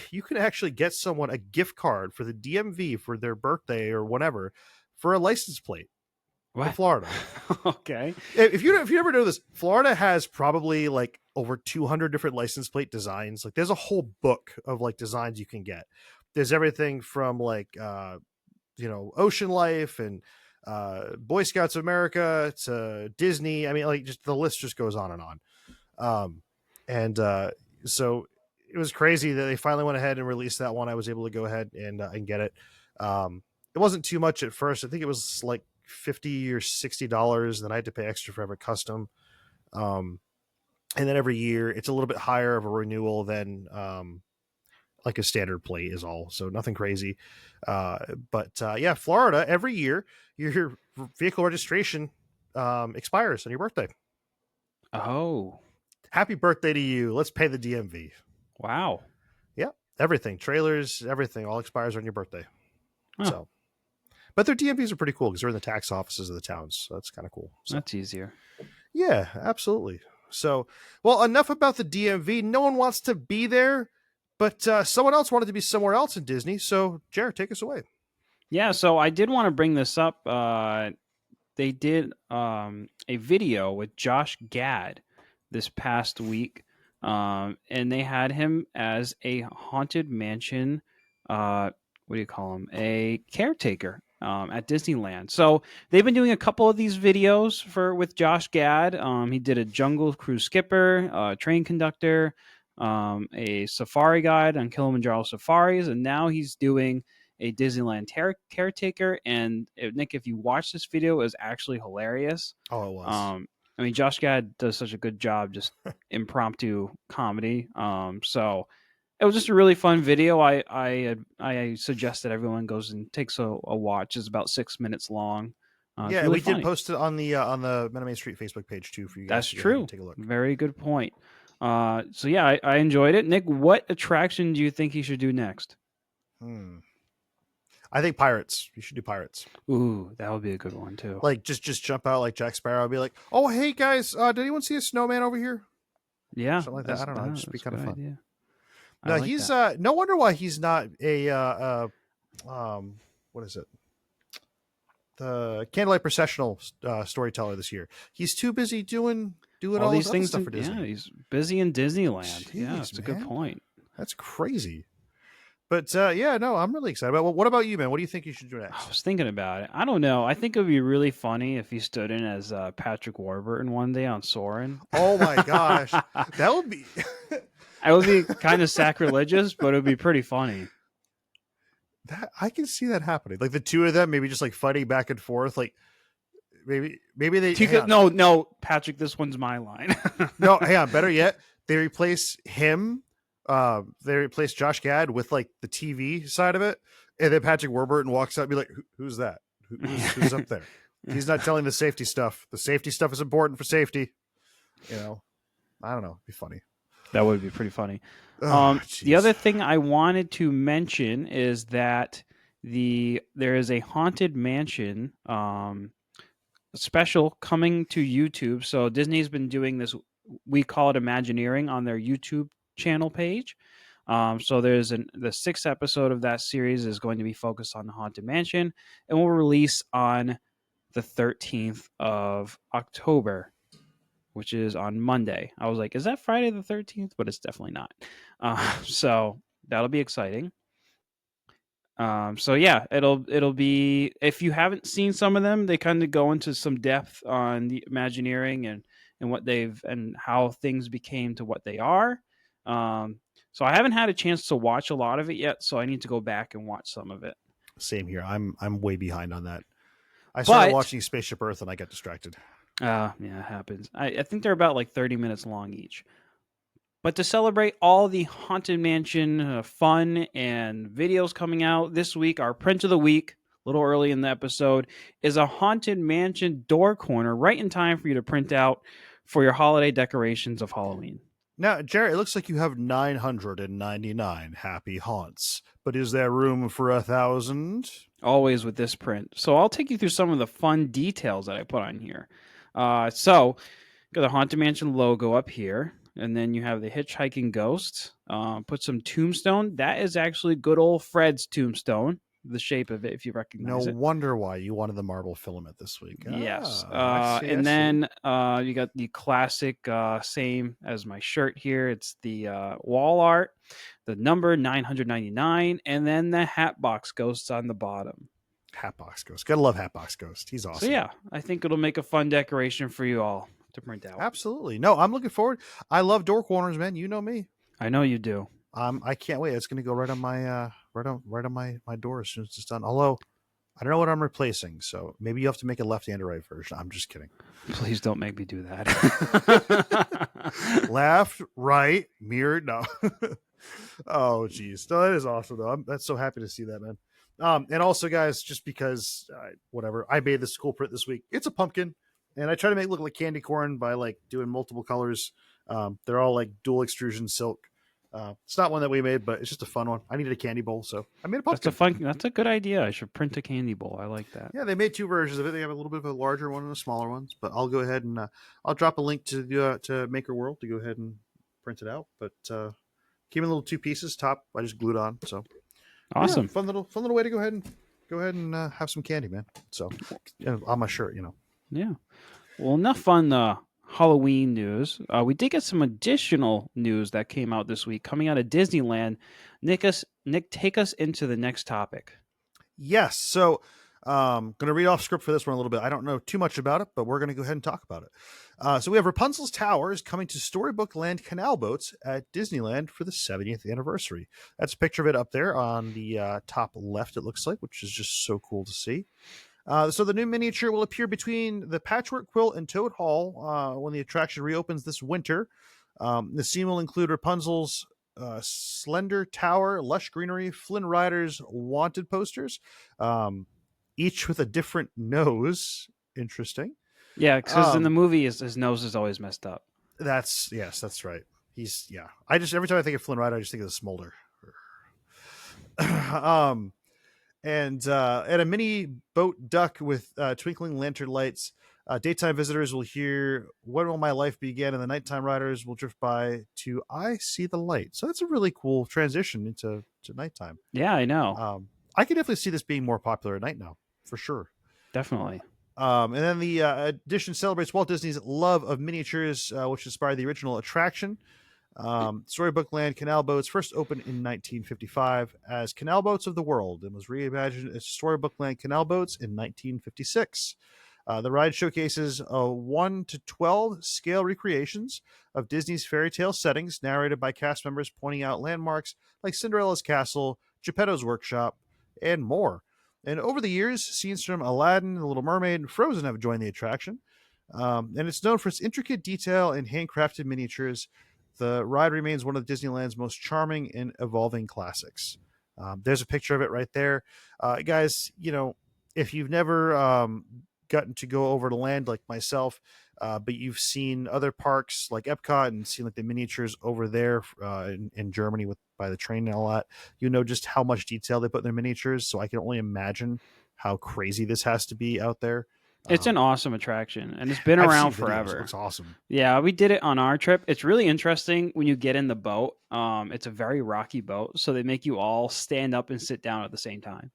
You can actually get someone a gift card for the DMV for their birthday or whatever for a license plate. in What? Florida. Okay. If you ever know this, Florida has probably like over 200 different license plate designs. Like there's a whole book of like designs you can get. There's everything from like Ocean Life and Boy Scouts of America to Disney. I mean, like just the list just goes on and on. And so it was crazy that they finally went ahead and released that one. I was able to go ahead and get it. It wasn't too much at first. I think it was like $50 or $60. Then I had to pay extra for every custom. And then every year it's a little bit higher of a renewal than like a standard plate is all. So nothing crazy. But yeah, Florida, every year your vehicle registration expires on your birthday. Oh. Happy birthday to you. Let's pay the DMV. Wow. Yeah. Everything, trailers, everything all expires on your birthday. Huh. So, but their DMVs are pretty cool because they're in the tax offices of the towns. So that's kind of cool. So, that's easier. Yeah, absolutely. So, well, enough about the DMV. No one wants to be there, but someone else wanted to be somewhere else in Disney. So, Jared, take us away. Yeah, so I did want to bring this up. They did a video with Josh Gad this past week, and they had him as a Haunted Mansion, what do you call him? A caretaker at Disneyland. So they've been doing a couple of these videos with Josh Gad. He did a Jungle Cruise skipper, a train conductor, a safari guide on Kilimanjaro safaris, and now he's doing a Disneyland caretaker. And Nick, if you watch this video, it was actually hilarious. Oh, it was. I mean, Josh Gad does such a good job, just impromptu comedy. So it was just a really fun video. I suggest that everyone goes and takes a watch. It's about 6 minutes long. Yeah, really we funny. did post it on the Main Street Facebook page too for you guys. That's true. Take a look. Very good point. So yeah, I enjoyed it. Nick, what attraction do you think he should do next? I think Pirates. You should do Pirates. Ooh, that would be a good one too. Like just jump out like Jack Sparrow and be like, "Oh, hey guys, did anyone see a snowman over here?" Yeah, something like that. I don't know. Just be kind of fun. Idea. No, he's no wonder why he's not a what is it? The Candlelight Processional storyteller this year. He's too busy doing all these things stuff for Disney. Yeah, he's busy in Disneyland. Jeez, yeah, that's a good point. That's crazy. But yeah, no, I'm really excited. Well, what about you, man? What do you think you should do next? I was thinking about it. I don't know. I think it would be really funny if he stood in as Patrick Warburton one day on Soarin'. Oh my gosh, that would be. It would be kind of sacrilegious, but it would be pretty funny. That I can see that happening. Like the two of them, maybe just like fighting back and forth. Like maybe they. No, Patrick, this one's my line. No, hang on. Better yet, they replace him. They replace Josh Gad with like the TV side of it, and then Patrick Warburton walks out and be like, "Who's that? Who's up there?" He's not telling the safety stuff. The safety stuff is important for safety. I don't know. It'd be funny. That would be pretty funny. The other thing I wanted to mention is that there is a Haunted Mansion special coming to YouTube. So Disney's been doing this. We call it Imagineering on their YouTube channel page. So there's the 6th episode of that series is going to be focused on the Haunted Mansion, and will release on the 13th of October, which is on Monday. I was like, is that Friday the 13th? But it's definitely not. So that'll be exciting. So yeah, it'll be, if you haven't seen some of them, they kind of go into some depth on the Imagineering and what and how things became to what they are. So I haven't had a chance to watch a lot of it yet, so I need to go back and watch some of it. Same here. I'm way behind on that. I started watching Spaceship Earth and I got distracted. Yeah, it happens. I think they're about like 30 minutes long each. But to celebrate all the Haunted Mansion fun and videos coming out this week, our print of the week, a little early in the episode, is a Haunted Mansion door corner right in time for you to print out for your holiday decorations of Halloween. Now, Jerry, it looks like you have 999 happy haunts, but is there room for 1,000? Always with this print. So I'll take you through some of the fun details that I put on here. So, got the Haunted Mansion logo up here, and then you have the hitchhiking ghost. Put some tombstone. That is actually good old Fred's tombstone. the shape of it if you No recognize it. wonder why you wanted the marble filament this week. Yes. I see, And then you got the classic, same as my shirt here. It's the wall art, the number 999, and then the Hatbox Ghosts on the bottom. Hatbox Ghost. Gotta love Hatbox Ghost. He's awesome. So yeah, I think it'll make a fun decoration for you all to print out. Absolutely. No, I'm looking forward. I love door corners, man. You know me. I know you do. I can't wait. It's gonna go right on my right on my door as soon as it's done. Although I don't know what I'm replacing, so maybe you have to make a left and a right version. I'm just kidding. Please don't make me do that. Left, right, mirror. No. Oh, geez. No, that is awesome though. I'm so happy to see that, man. And also, guys, just because whatever, I made this cool print this week. It's a pumpkin, and I try to make it look like candy corn by like doing multiple colors. They're all like dual extrusion silk. It's not one that we made, but it's just a fun one. I needed a candy bowl, so I made a pumpkin. That's a good idea. I should print a candy bowl. I like that. Yeah, they made 2 versions of it. They have a little bit of a larger one and a smaller one. But I'll go ahead and I'll drop a link to Maker World to go ahead and print it out. But came in little 2 pieces. Top I just glued on. So awesome, yeah, fun little way to go ahead and have some candy, man. So on my shirt, Yeah. Well, enough on the Halloween news. We did get some additional news that came out this week coming out of Disneyland. Nick, take us into the next topic. Yes. So going to read off script for this one a little bit. I don't know too much about it, but we're going to go ahead and talk about it. So we have Rapunzel's Tower is coming to Storybook Land canal boats at Disneyland for the 70th anniversary. That's a picture of it up there on the top left, it looks like, which is just so cool to see. So the new miniature will appear between the Patchwork Quilt and Toad Hall when the attraction reopens this winter. The scene will include Rapunzel's slender tower, lush greenery, Flynn Rider's wanted posters, each with a different nose. Interesting. Yeah, because in the movie, his nose is always messed up. That's right. I just every time I think of Flynn Rider, I just think of the smolder. And at a mini boat duck with twinkling lantern lights, daytime visitors will hear "When Will My Life Begin," and the nighttime riders will drift by to "I See the Light." So that's a really cool transition into nighttime. Yeah, I know. I can definitely see this being more popular at night now, for sure. Definitely. And then the edition celebrates Walt Disney's love of miniatures, which inspired the original attraction. Storybook Land canal boats first opened in 1955 as Canal Boats of the World and was reimagined as Storybook Land canal boats in 1956. The ride showcases 1 to 12 scale recreations of Disney's fairy tale settings, narrated by cast members pointing out landmarks like Cinderella's castle, Geppetto's workshop, and more. And over the years, scenes from Aladdin, The Little Mermaid, and Frozen have joined the attraction. And it's known for its intricate detail and handcrafted miniatures. The ride remains one of Disneyland's most charming and evolving classics. There's a picture of it right there. Guys, if you've never gotten to go over to land like myself, but you've seen other parks like EPCOT and seen like the miniatures over there in Germany by the train and all that, just how much detail they put in their miniatures. So I can only imagine how crazy this has to be out there. It's an awesome attraction, and it's been around forever. It's awesome. Yeah, we did it on our trip. It's really interesting when you get in the boat. It's a very rocky boat, so they make you all stand up and sit down at the same time,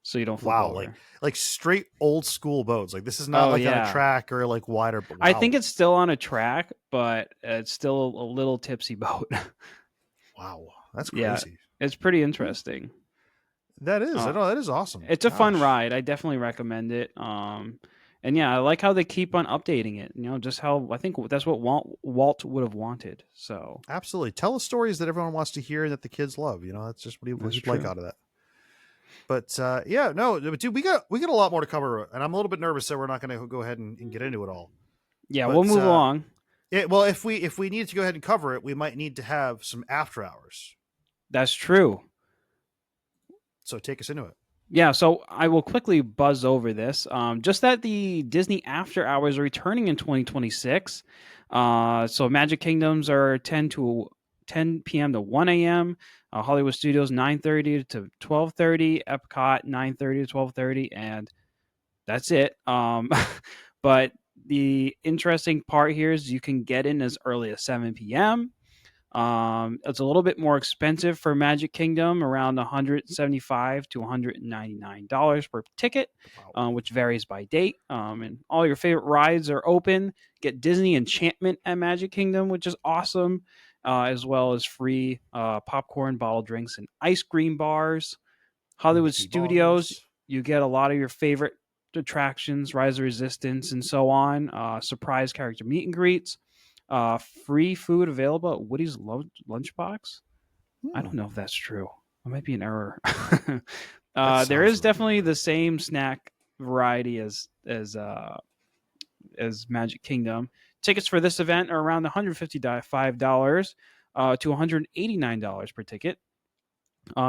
so you don't flip over. Like straight old school boats. Like this is not on a track or like wider. Wow. I think it's still on a track, but it's still a little tipsy boat. Wow, that's crazy. Yeah, it's pretty interesting. That is. I know that is awesome. It's a fun ride. I definitely recommend it. And yeah, I like how they keep on updating it. Just how I think that's what Walt would have wanted. So absolutely, tell us stories that everyone wants to hear and that the kids love. That's just what he'd like out of that. But dude, we got a lot more to cover, and I'm a little bit nervous that we're not going to go ahead and get into it all. Yeah, we'll move along. Well, if we need to go ahead and cover it, we might need to have some after hours. That's true. So take us into it. Yeah, so I will quickly buzz over this. Just that the Disney After Hours are returning in 2026. So Magic Kingdoms are 10 p.m. to 1 a.m. Hollywood Studios 9:30 to 12:30. Epcot 9:30 to 12:30, and that's it. But the interesting part here is you can get in as early as 7 p.m. It's a little bit more expensive for Magic Kingdom, around $175 to $199 per ticket, Wow. which varies by date. And all your favorite rides are open. Get Disney Enchantment at Magic Kingdom, which is awesome, as well as free popcorn, bottled drinks, and ice cream bars. Hollywood Mickey Studios, bars. you get a lot of your favorite attractions, Rise of Resistance, and so on. Surprise character meet and greets. Free food available at Woody's lunchbox. I don't Hmm. know if that's true. It might be an error. That There sounds is really definitely weird. the same snack variety as Magic Kingdom. Tickets for this event are around $155 to $189 per ticket.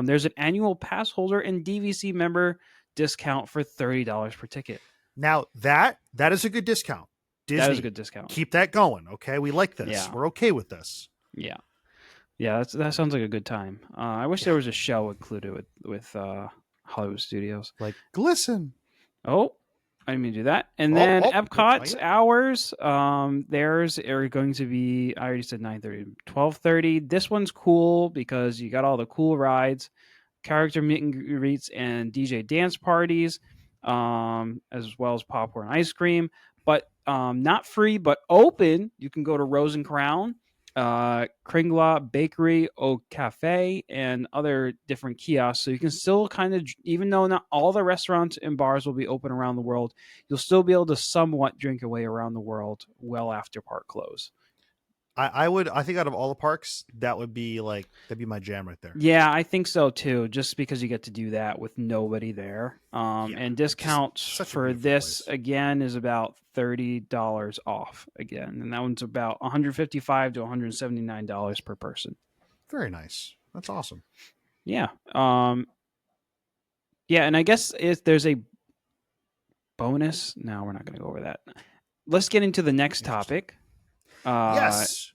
There's an annual pass holder and DVC member discount for $30 per ticket. Now that is a good discount. That is a Disney, good discount. keep that going. Okay, we like this. Yeah, We're okay with this. yeah, yeah. That sounds like a good time. I wish Yeah, there was a show included with Hollywood Studios. like glisten. Oh, I didn't mean to do that. And Oh, then oh, no, not Epcot's yet. hours, theirs are going to be, I already said 9:30, 12:30. This one's cool because you got all the cool rides, character meet and greets, and DJ dance parties, as well as popcorn ice cream. But not free, but open. You can go to Rose and Crown, Kringla Bakery, Au Cafe, and other different kiosks. So you can still kind of, even though not all the restaurants and bars will be open around the world, you'll still be able to somewhat drink your way around the world well after park close. I think out of all the parks, that'd be my jam right there. Yeah, I think so too. Just because you get to do that with nobody there, Yeah, and just discounts such a for beautiful this place. again is about $30 off again, and that one's about $155 to $179 per person. Very nice. That's awesome. Yeah, yeah, and I guess if there's a bonus, no, we're not going to go over that. Let's get into the next Interesting. topic. Uh, Yes.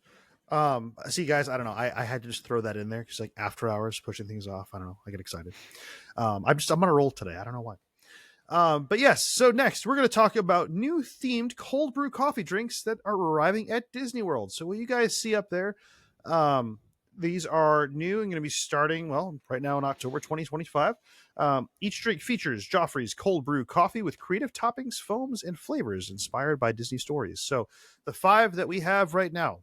See, guys, I don't know. I had to just throw that in there because, like, after hours, pushing things off. I don't know. I get excited. I'm on a roll today. I don't know why. But yes. So next, we're going to talk about new themed cold brew coffee drinks that are arriving at Disney World. So what you guys see up there, these are new and going to be starting right now in October 2025. Each drink features Joffrey's cold brew coffee with creative toppings, foams, and flavors inspired by Disney stories. So the 5 that we have right now,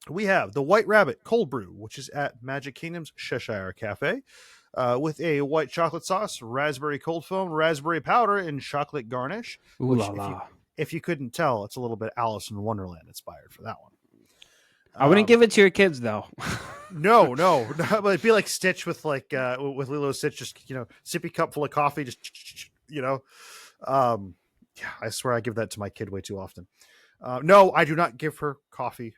we have the White Rabbit Cold Brew, which is at Magic Kingdom's Cheshire Cafe, with a white chocolate sauce, raspberry cold foam, raspberry powder, and chocolate garnish. ooh la Which, la. if you couldn't tell, it's a little bit Alice in Wonderland inspired for that one. I wouldn't give it to your kids though. No, but it'd be like Stitch with with Lilo Stitch, just sippy cup full of coffee, just yeah, I swear I give that to my kid way too often. No, I do not give her coffee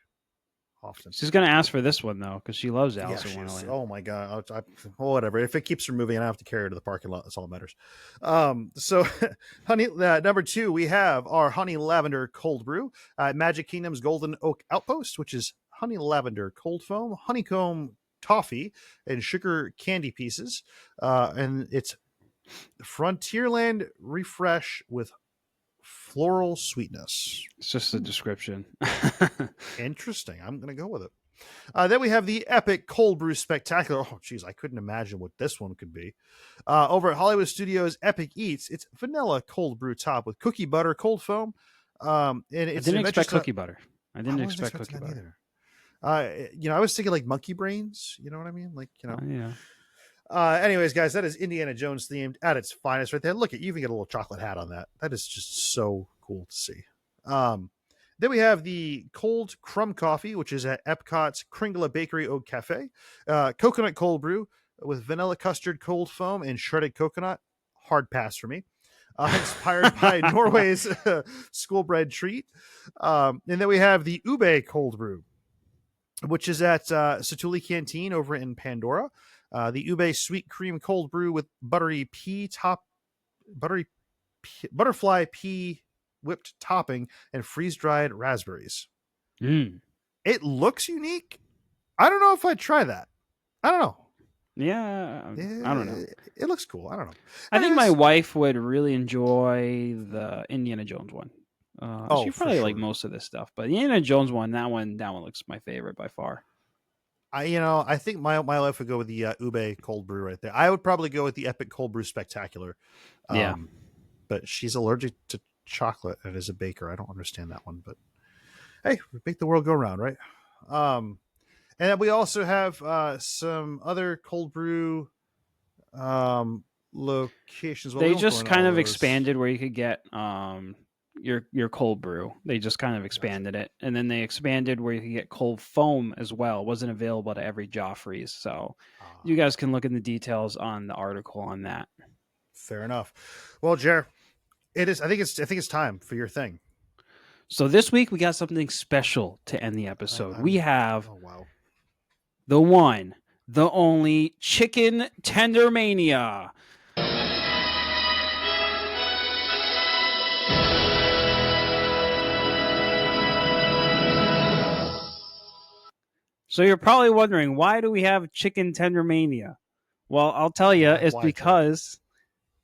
often. She's gonna ask for this one though because she loves Alice in She is. Wonderland. Oh my god! Whatever. If it keeps her moving, I have to carry her to the parking lot. That's all that matters. So, honey, number 2, we have our honey lavender cold brew, Magic Kingdom's Golden Oak Outpost, which is honey lavender cold foam, honeycomb toffee, and sugar candy pieces, and it's Frontierland refresh with floral sweetness. It's just a description. Interesting. I'm gonna go with it. Then we have the epic cold brew spectacular. Oh, geez, I couldn't imagine what this one could be. Over at Hollywood Studios Epic Eats, it's vanilla cold brew top with cookie butter cold foam. And I it's didn't expect just cookie butter. I I didn't wasn't expect expecting cookie that butter. either. I was thinking like monkey brains. You know what I mean? Yeah. Anyways, guys, that is Indiana Jones themed at its finest right there. Look at you even get a little chocolate hat on that. That is just so cool to see. Then we have the cold crumb coffee, which is at Epcot's Kringla Bakery Oak Cafe. Coconut cold brew with vanilla custard cold foam and shredded coconut. Hard pass for me. Inspired by Norway's school bread treat. And then we have the Ube cold brew, which is at Satuli Canteen over in Pandora. The Ube sweet cream cold brew with butterfly pea whipped topping and freeze dried raspberries. Mm. It looks unique. I don't know if I'd try that. I don't know. Yeah, I don't know. It looks cool. I don't know. I think my Anyways, wife would really enjoy the Indiana Jones one. She for probably like sure. most of this stuff, but the Indiana Jones one, that one looks my favorite by far. I think my life would go with the ube cold brew right there. I would probably go with the epic cold brew spectacular. Yeah. But she's allergic to chocolate and is a baker. I don't understand that one, but hey, we make the world go round, right? And then we also have some other cold brew locations. Well, we They won't go just into kind all of those. expanded where you could get your cold brew. They just kind of expanded it, and then they expanded where you could get cold foam as well. It wasn't available to every Joffrey's, so you guys can look in the details on the article on that. Fair enough. Well, Jer, it is. I think it's time for your thing. So this week we got something special to end the episode. We have the one, the only Chicken Tendermania. So you're probably wondering, why do we have Chicken Tendermania? Well, I'll tell you, it's because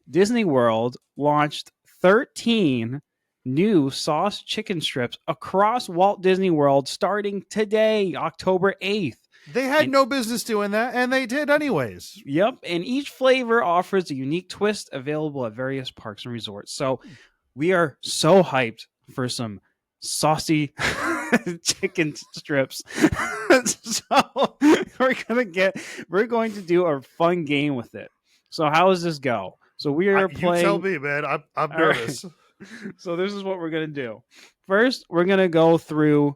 Disney World launched 13 new sauce chicken strips across Walt Disney World starting today, October 8th. They had no business doing that, and they did anyways. Yep, and each flavor offers a unique twist available at various parks and resorts. So we are so hyped for some saucy chicken strips. So we're going to do a fun game with it. So how does this go? So we are playing. You tell me, man. I'm nervous. Right. So this is what we're gonna do. First, we're gonna go through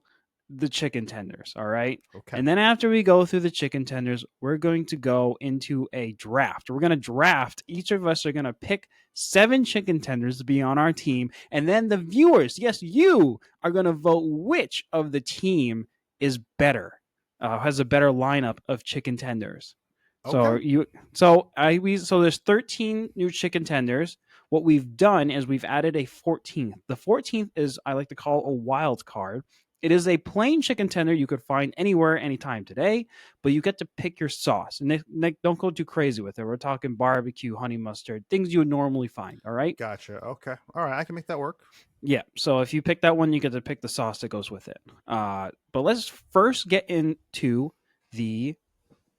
the chicken tenders. All right. Okay. And then after we go through the chicken tenders, we're going to go into a draft. We're gonna draft. Each of us are gonna pick 7 chicken tenders to be on our team, and then the viewers, yes, you are gonna vote which of the team is better, has a better lineup of chicken tenders. Okay. So there's 13 new chicken tenders. What we've done is we've added a 14th. The 14th is, I like to call, a wild card. It is a plain chicken tender you could find anywhere, anytime today, but you get to pick your sauce. And don't go too crazy with it. We're talking barbecue, honey mustard, things you would normally find. All right. Gotcha. Okay. All right. I can make that work. Yeah. So if you pick that one, you get to pick the sauce that goes with it. But let's first get into the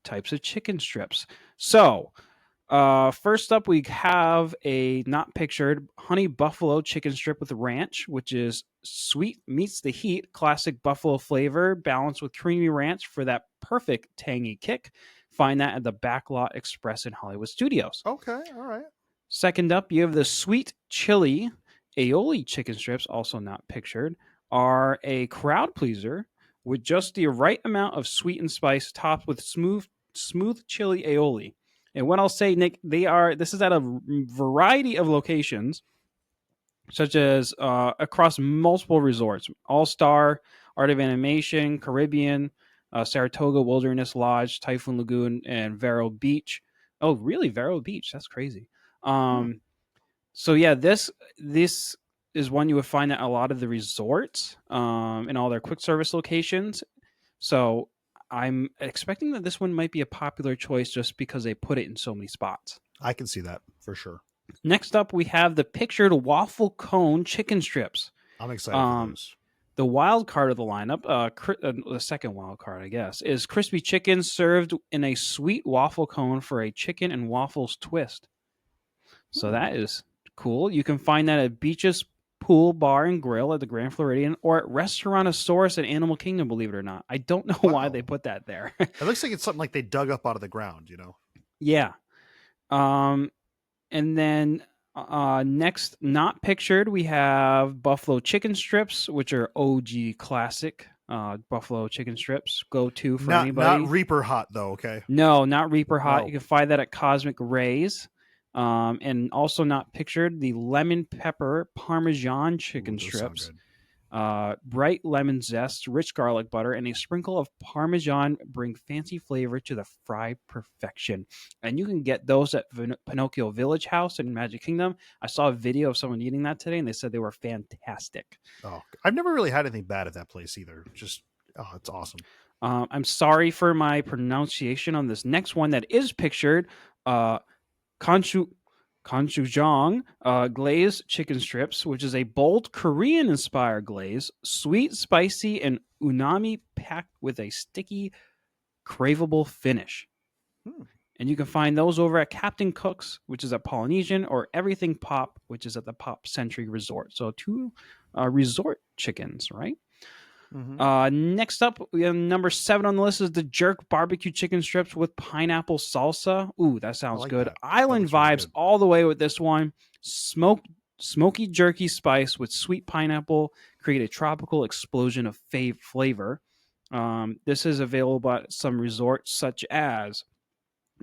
types of chicken strips. So first up, we have a not pictured honey buffalo chicken strip with ranch, which is sweet meets the heat, classic buffalo flavor balanced with creamy ranch for that perfect tangy kick. Find that at the Backlot Express in Hollywood Studios. Okay. All right. Second up, you have the sweet chili aioli chicken strips, also not pictured, are a crowd pleaser with just the right amount of sweet and spice topped with smooth chili aioli. And what I'll say, Nick, this is at a variety of locations, such as across multiple resorts: All-Star, Art of Animation, Caribbean, Saratoga Wilderness Lodge, Typhoon Lagoon, and Vero Beach. Oh, really? Vero Beach? That's crazy. So yeah, this is one you would find at a lot of the resorts and all their quick service locations. So I'm expecting that this one might be a popular choice just because they put it in so many spots. I can see that for sure. Next up, we have the pictured waffle cone chicken strips. I'm excited for those. The wild card of the lineup, the second wild card, I guess, is crispy chicken served in a sweet waffle cone for a chicken and waffles twist. So that is cool. You can find that at Beach's Pool Bar and Grill at the Grand Floridian or at Restaurantosaurus at Animal Kingdom, believe it or not. I don't know why they put that there. It looks like it's something like they dug up out of the ground, you know? Yeah. And then next, not pictured, we have buffalo chicken strips, which are OG classic buffalo chicken strips. Go-to for anybody. Not Reaper Hot, though, okay? No, not Reaper Hot. No. You can find that at Cosmic Rays. And also not pictured, the lemon pepper Parmesan chicken strips. Bright lemon zest, rich garlic butter, and a sprinkle of Parmesan bring fancy flavor to the fried perfection. And you can get those at Pinocchio Village House in Magic Kingdom. I saw a video of someone eating that today, and they said they were fantastic. Oh, I've never really had anything bad at that place either. Just, it's awesome. I'm sorry for my pronunciation on this next one that is pictured. Kanchujang glazed chicken strips, which is a bold Korean-inspired glaze, sweet, spicy, and umami packed with a sticky craveable finish. And you can find those over at Captain Cook's, which is at Polynesian, or Everything Pop, which is at the Pop Century Resort. So 2 resort chickens, right? Next up, we have number 7 on the list is the Jerk barbecue chicken strips with pineapple salsa. Ooh, that sounds good. That. Island vibes really all the way with this one. Smoky jerky spice with sweet pineapple create a tropical explosion of flavor. This is available at some resorts such as,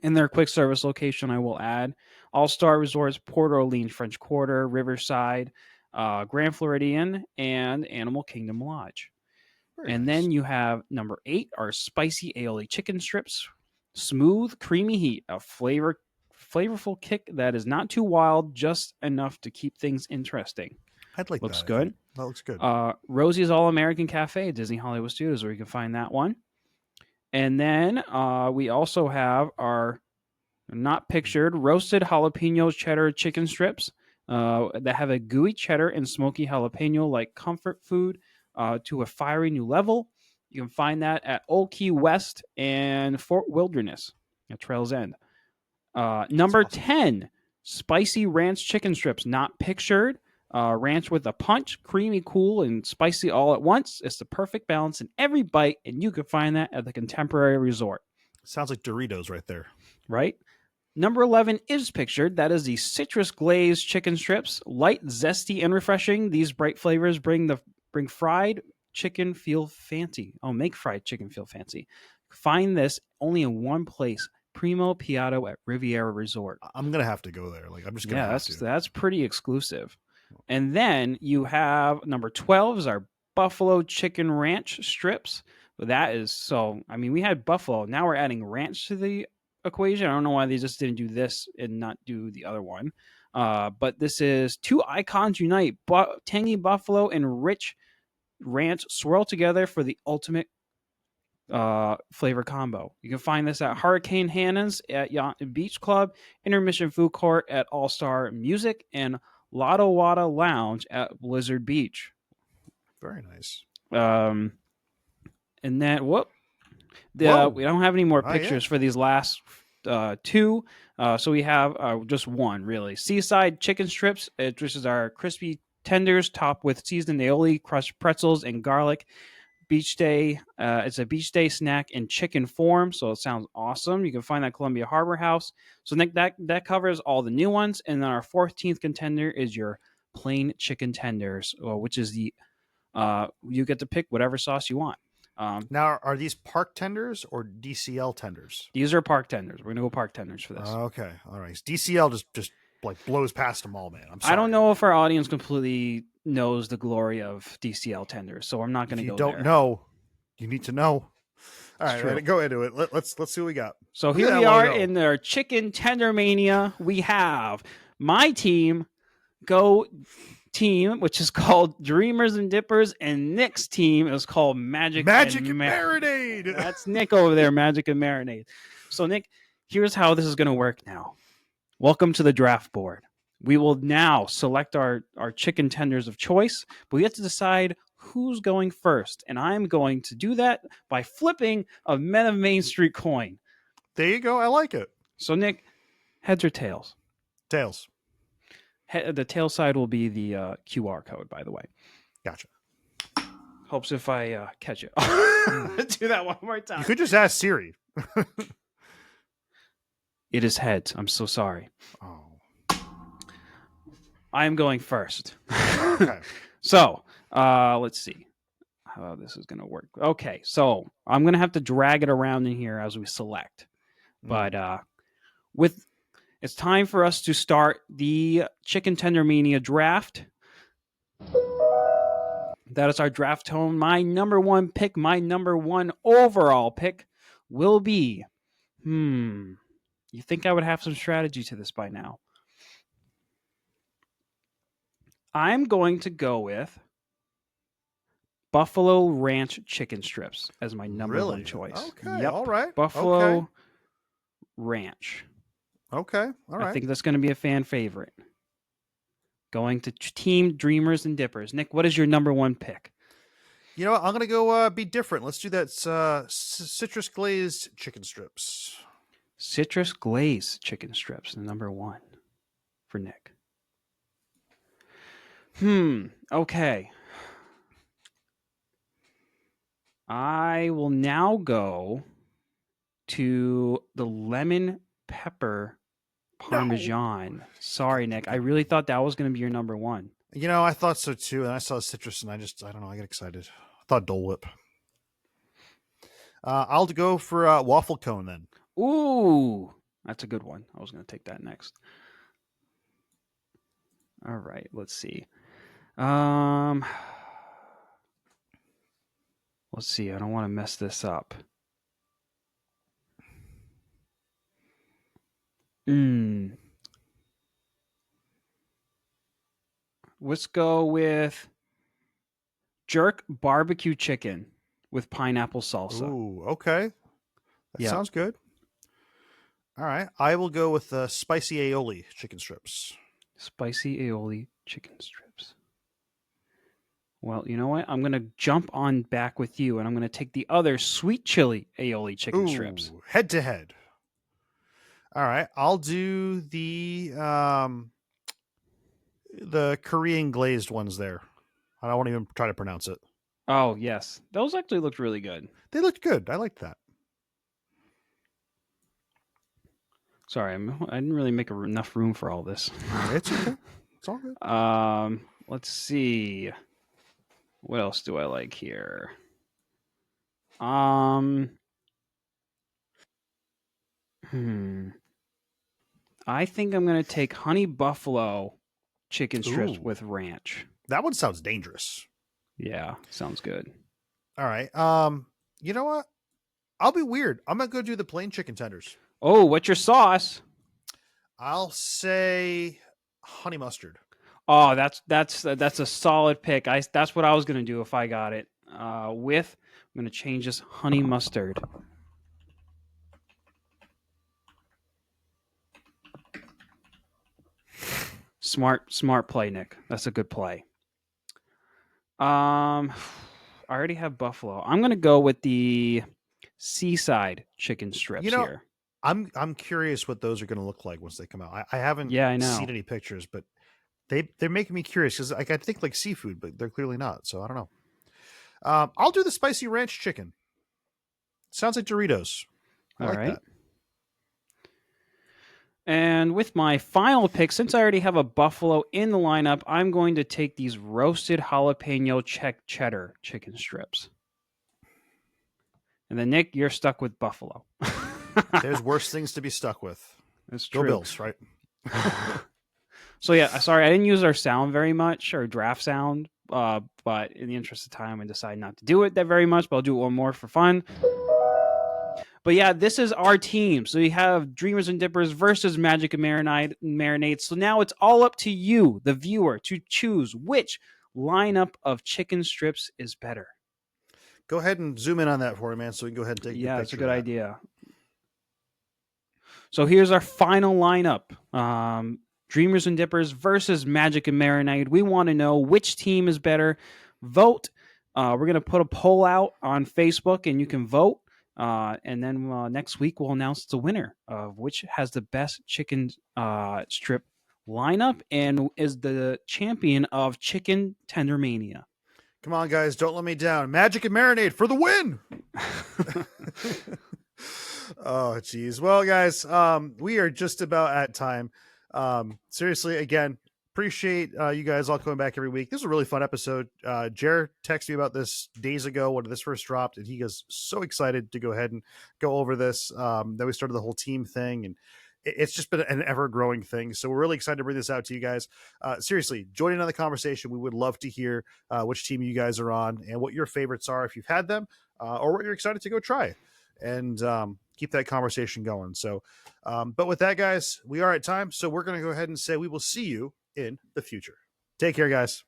in their quick service location, I will add, All-Star Resorts, Port Orleans French Quarter, Riverside, Grand Floridian, and Animal Kingdom Lodge. And then you have number 8, our spicy aioli chicken strips. Smooth, creamy heat, a flavorful kick that is not too wild, just enough to keep things interesting. I'd like looks that. Good. That looks good. Rosie's All-American Cafe at Disney Hollywood Studios, where you can find that one. And then we also have our not pictured roasted jalapeno cheddar chicken strips that have a gooey cheddar and smoky jalapeno like comfort food to a fiery new level. You can find that at Old Key West and Fort Wilderness at Trails End. Number 10, spicy ranch chicken strips, not pictured. Ranch with a punch, creamy, cool, and spicy all at once. It's the perfect balance in every bite, and you can find that at the Contemporary Resort. Sounds like Doritos right there. Right? Number 11 is pictured. That is the citrus glazed chicken strips. Light, zesty, and refreshing. These bright flavors bring fried chicken feel fancy. Oh, make fried chicken feel fancy. Find this only in one place. Primo Piatto at Riviera Resort. I'm gonna have to go there. Like I'm just gonna. Yeah, that's pretty exclusive. And then you have number 12 is our buffalo chicken ranch strips. That is so. I mean, we had buffalo. Now we're adding ranch to the equation. I don't know why they just didn't do this and not do the other one. But this is 2 icons unite: tangy buffalo and rich ranch swirl together for the ultimate flavor combo. You can find this at Hurricane Hannah's at Yacht and Beach Club, Intermission Food Court at All Star Music, and Lada Wada Lounge at Blizzard Beach. Very nice. And then we don't have any more pictures for these last 2. So we have just one really. Seaside chicken strips, which is our crispy tenders topped with seasoned aioli, crushed pretzels, and garlic. Beach Day. It's a beach day snack in chicken form, so it sounds awesome. You can find that at Columbia Harbor House. So Nick, that covers all the new ones. And then our 14th contender is your plain chicken tenders, which is the you get to pick whatever sauce you want. Now, are these park tenders or DCL tenders? These are park tenders. We're gonna go park tenders for this. Okay, all right. DCL just like blows past them all, man. I'm sorry. I don't know if our audience completely knows the glory of DCL tenders, so I'm not going to go there. If you don't know, you need to know. All right, go into it. Let's see what we got. So here we are in our chicken Tendermania. We have my team, team, which is called Dreamers and Dippers, and Nick's team is called Magic and Marinade. That's Nick over there, Magic and Marinade. So Nick, here's how this is going to work now. Welcome to the draft board. We will now select our chicken tenders of choice, but we have to decide who's going first. And I'm going to do that by flipping a Men of Main Street coin. There you go. I like it. So, Nick, heads or tails? Tails. The tail side will be the QR code, by the way. Gotcha. Hopes if I catch it. Do that one more time. You could just ask Siri. It is heads. I'm so sorry. Oh. I am going first. Okay. So, let's see how this is going to work. Okay, so I'm going to have to drag it around in here as we select. But it's time for us to start the Chicken Tendermania draft. That is our draft tone. My number 1 pick, my number 1 overall pick will be, you think I would have some strategy to this by now. I'm going to go with Buffalo Ranch chicken strips as my number 1 choice. Okay, all right. Buffalo Ranch. Okay, all right. I think that's going to be a fan favorite. Going to Team Dreamers and Dippers. Nick, what is your number 1 pick? You know what? I'm gonna go be different. Let's do that citrus glazed chicken strips. Citrus glazed chicken strips, the number one for Nick. Okay. I will now go to the lemon pepper Parmesan. No. Sorry, Nick. I really thought that was going to be your number one. You know, I thought so too. And I saw citrus and I don't know. I get excited. I thought Dole Whip. I'll go for waffle cone then. Ooh, that's a good one. I was going to take that next. All right, let's see. Let's see. I don't want to mess this up. Let's go with jerk barbecue chicken with pineapple salsa. Ooh, okay. That sounds good. All right. I will go with spicy aioli chicken strips. Spicy aioli chicken strips. Well, you know what? I'm going to jump on back with you, and I'm going to take the other sweet chili aioli chicken strips. Head to head. All right. I'll do the Korean glazed ones there. I don't want to even try to pronounce it. Oh, yes. Those actually looked really good. They looked good. I liked that. Sorry, I didn't really make enough room for all this. It's okay. It's all good. Let's see. What else do I like here? I think I'm going to take honey buffalo chicken strips with ranch. That one sounds dangerous. Yeah, sounds good. All right. You know what? I'll be weird. I'm going to go do the plain chicken tenders. Oh, what's your sauce? I'll say honey mustard. Oh, that's a solid pick. That's what I was going to do if I got it. I'm going to change this honey mustard. Smart play, Nick. That's a good play. I already have buffalo. I'm going to go with the seaside chicken strips here. I'm curious what those are going to look like once they come out. I haven't seen any pictures, but they're making me curious because I think like seafood, but they're clearly not. So I don't know. I'll do the spicy ranch chicken. Sounds like Doritos. I like that. And with my final pick, since I already have a buffalo in the lineup, I'm going to take these roasted jalapeno cheddar chicken strips. And then, Nick, you're stuck with buffalo. There's worse things to be stuck with. That's true. Go Bills, right? So, yeah, sorry, I didn't use our sound very much, our draft sound. But in the interest of time, I decided not to do it that very much, but I'll do it one more for fun. But yeah, this is our team. So you have Dreamers and Dippers versus Magic and Marinade. So now it's all up to you, the viewer, to choose which lineup of chicken strips is better. Go ahead and zoom in on that for me, man, so we can go ahead and take a picture. Yeah, it's a good idea. So here's our final lineup. Dreamers and Dippers versus Magic and Marinade. We want to know which team is better. Vote. We're going to put a poll out on Facebook, and you can vote. And then next week, we'll announce the winner of which has the best chicken strip lineup and is the champion of Chicken Tendermania. Come on, guys. Don't let me down. Magic and Marinade for the win. Oh, geez. Well, guys, we are just about at time. Seriously, again, appreciate you guys all coming back every week. This is a really fun episode. Jared texted me about this days ago when this first dropped, and he was so excited to go ahead and go over this. Then we started the whole team thing, and it's just been an ever-growing thing. So we're really excited to bring this out to you guys. Seriously, join in on the conversation. We would love to hear which team you guys are on and what your favorites are if you've had them, or what you're excited to go try. And keep that conversation going. So, but with that, guys, we are at time. So we're going to go ahead and say we will see you in the future. Take care, guys.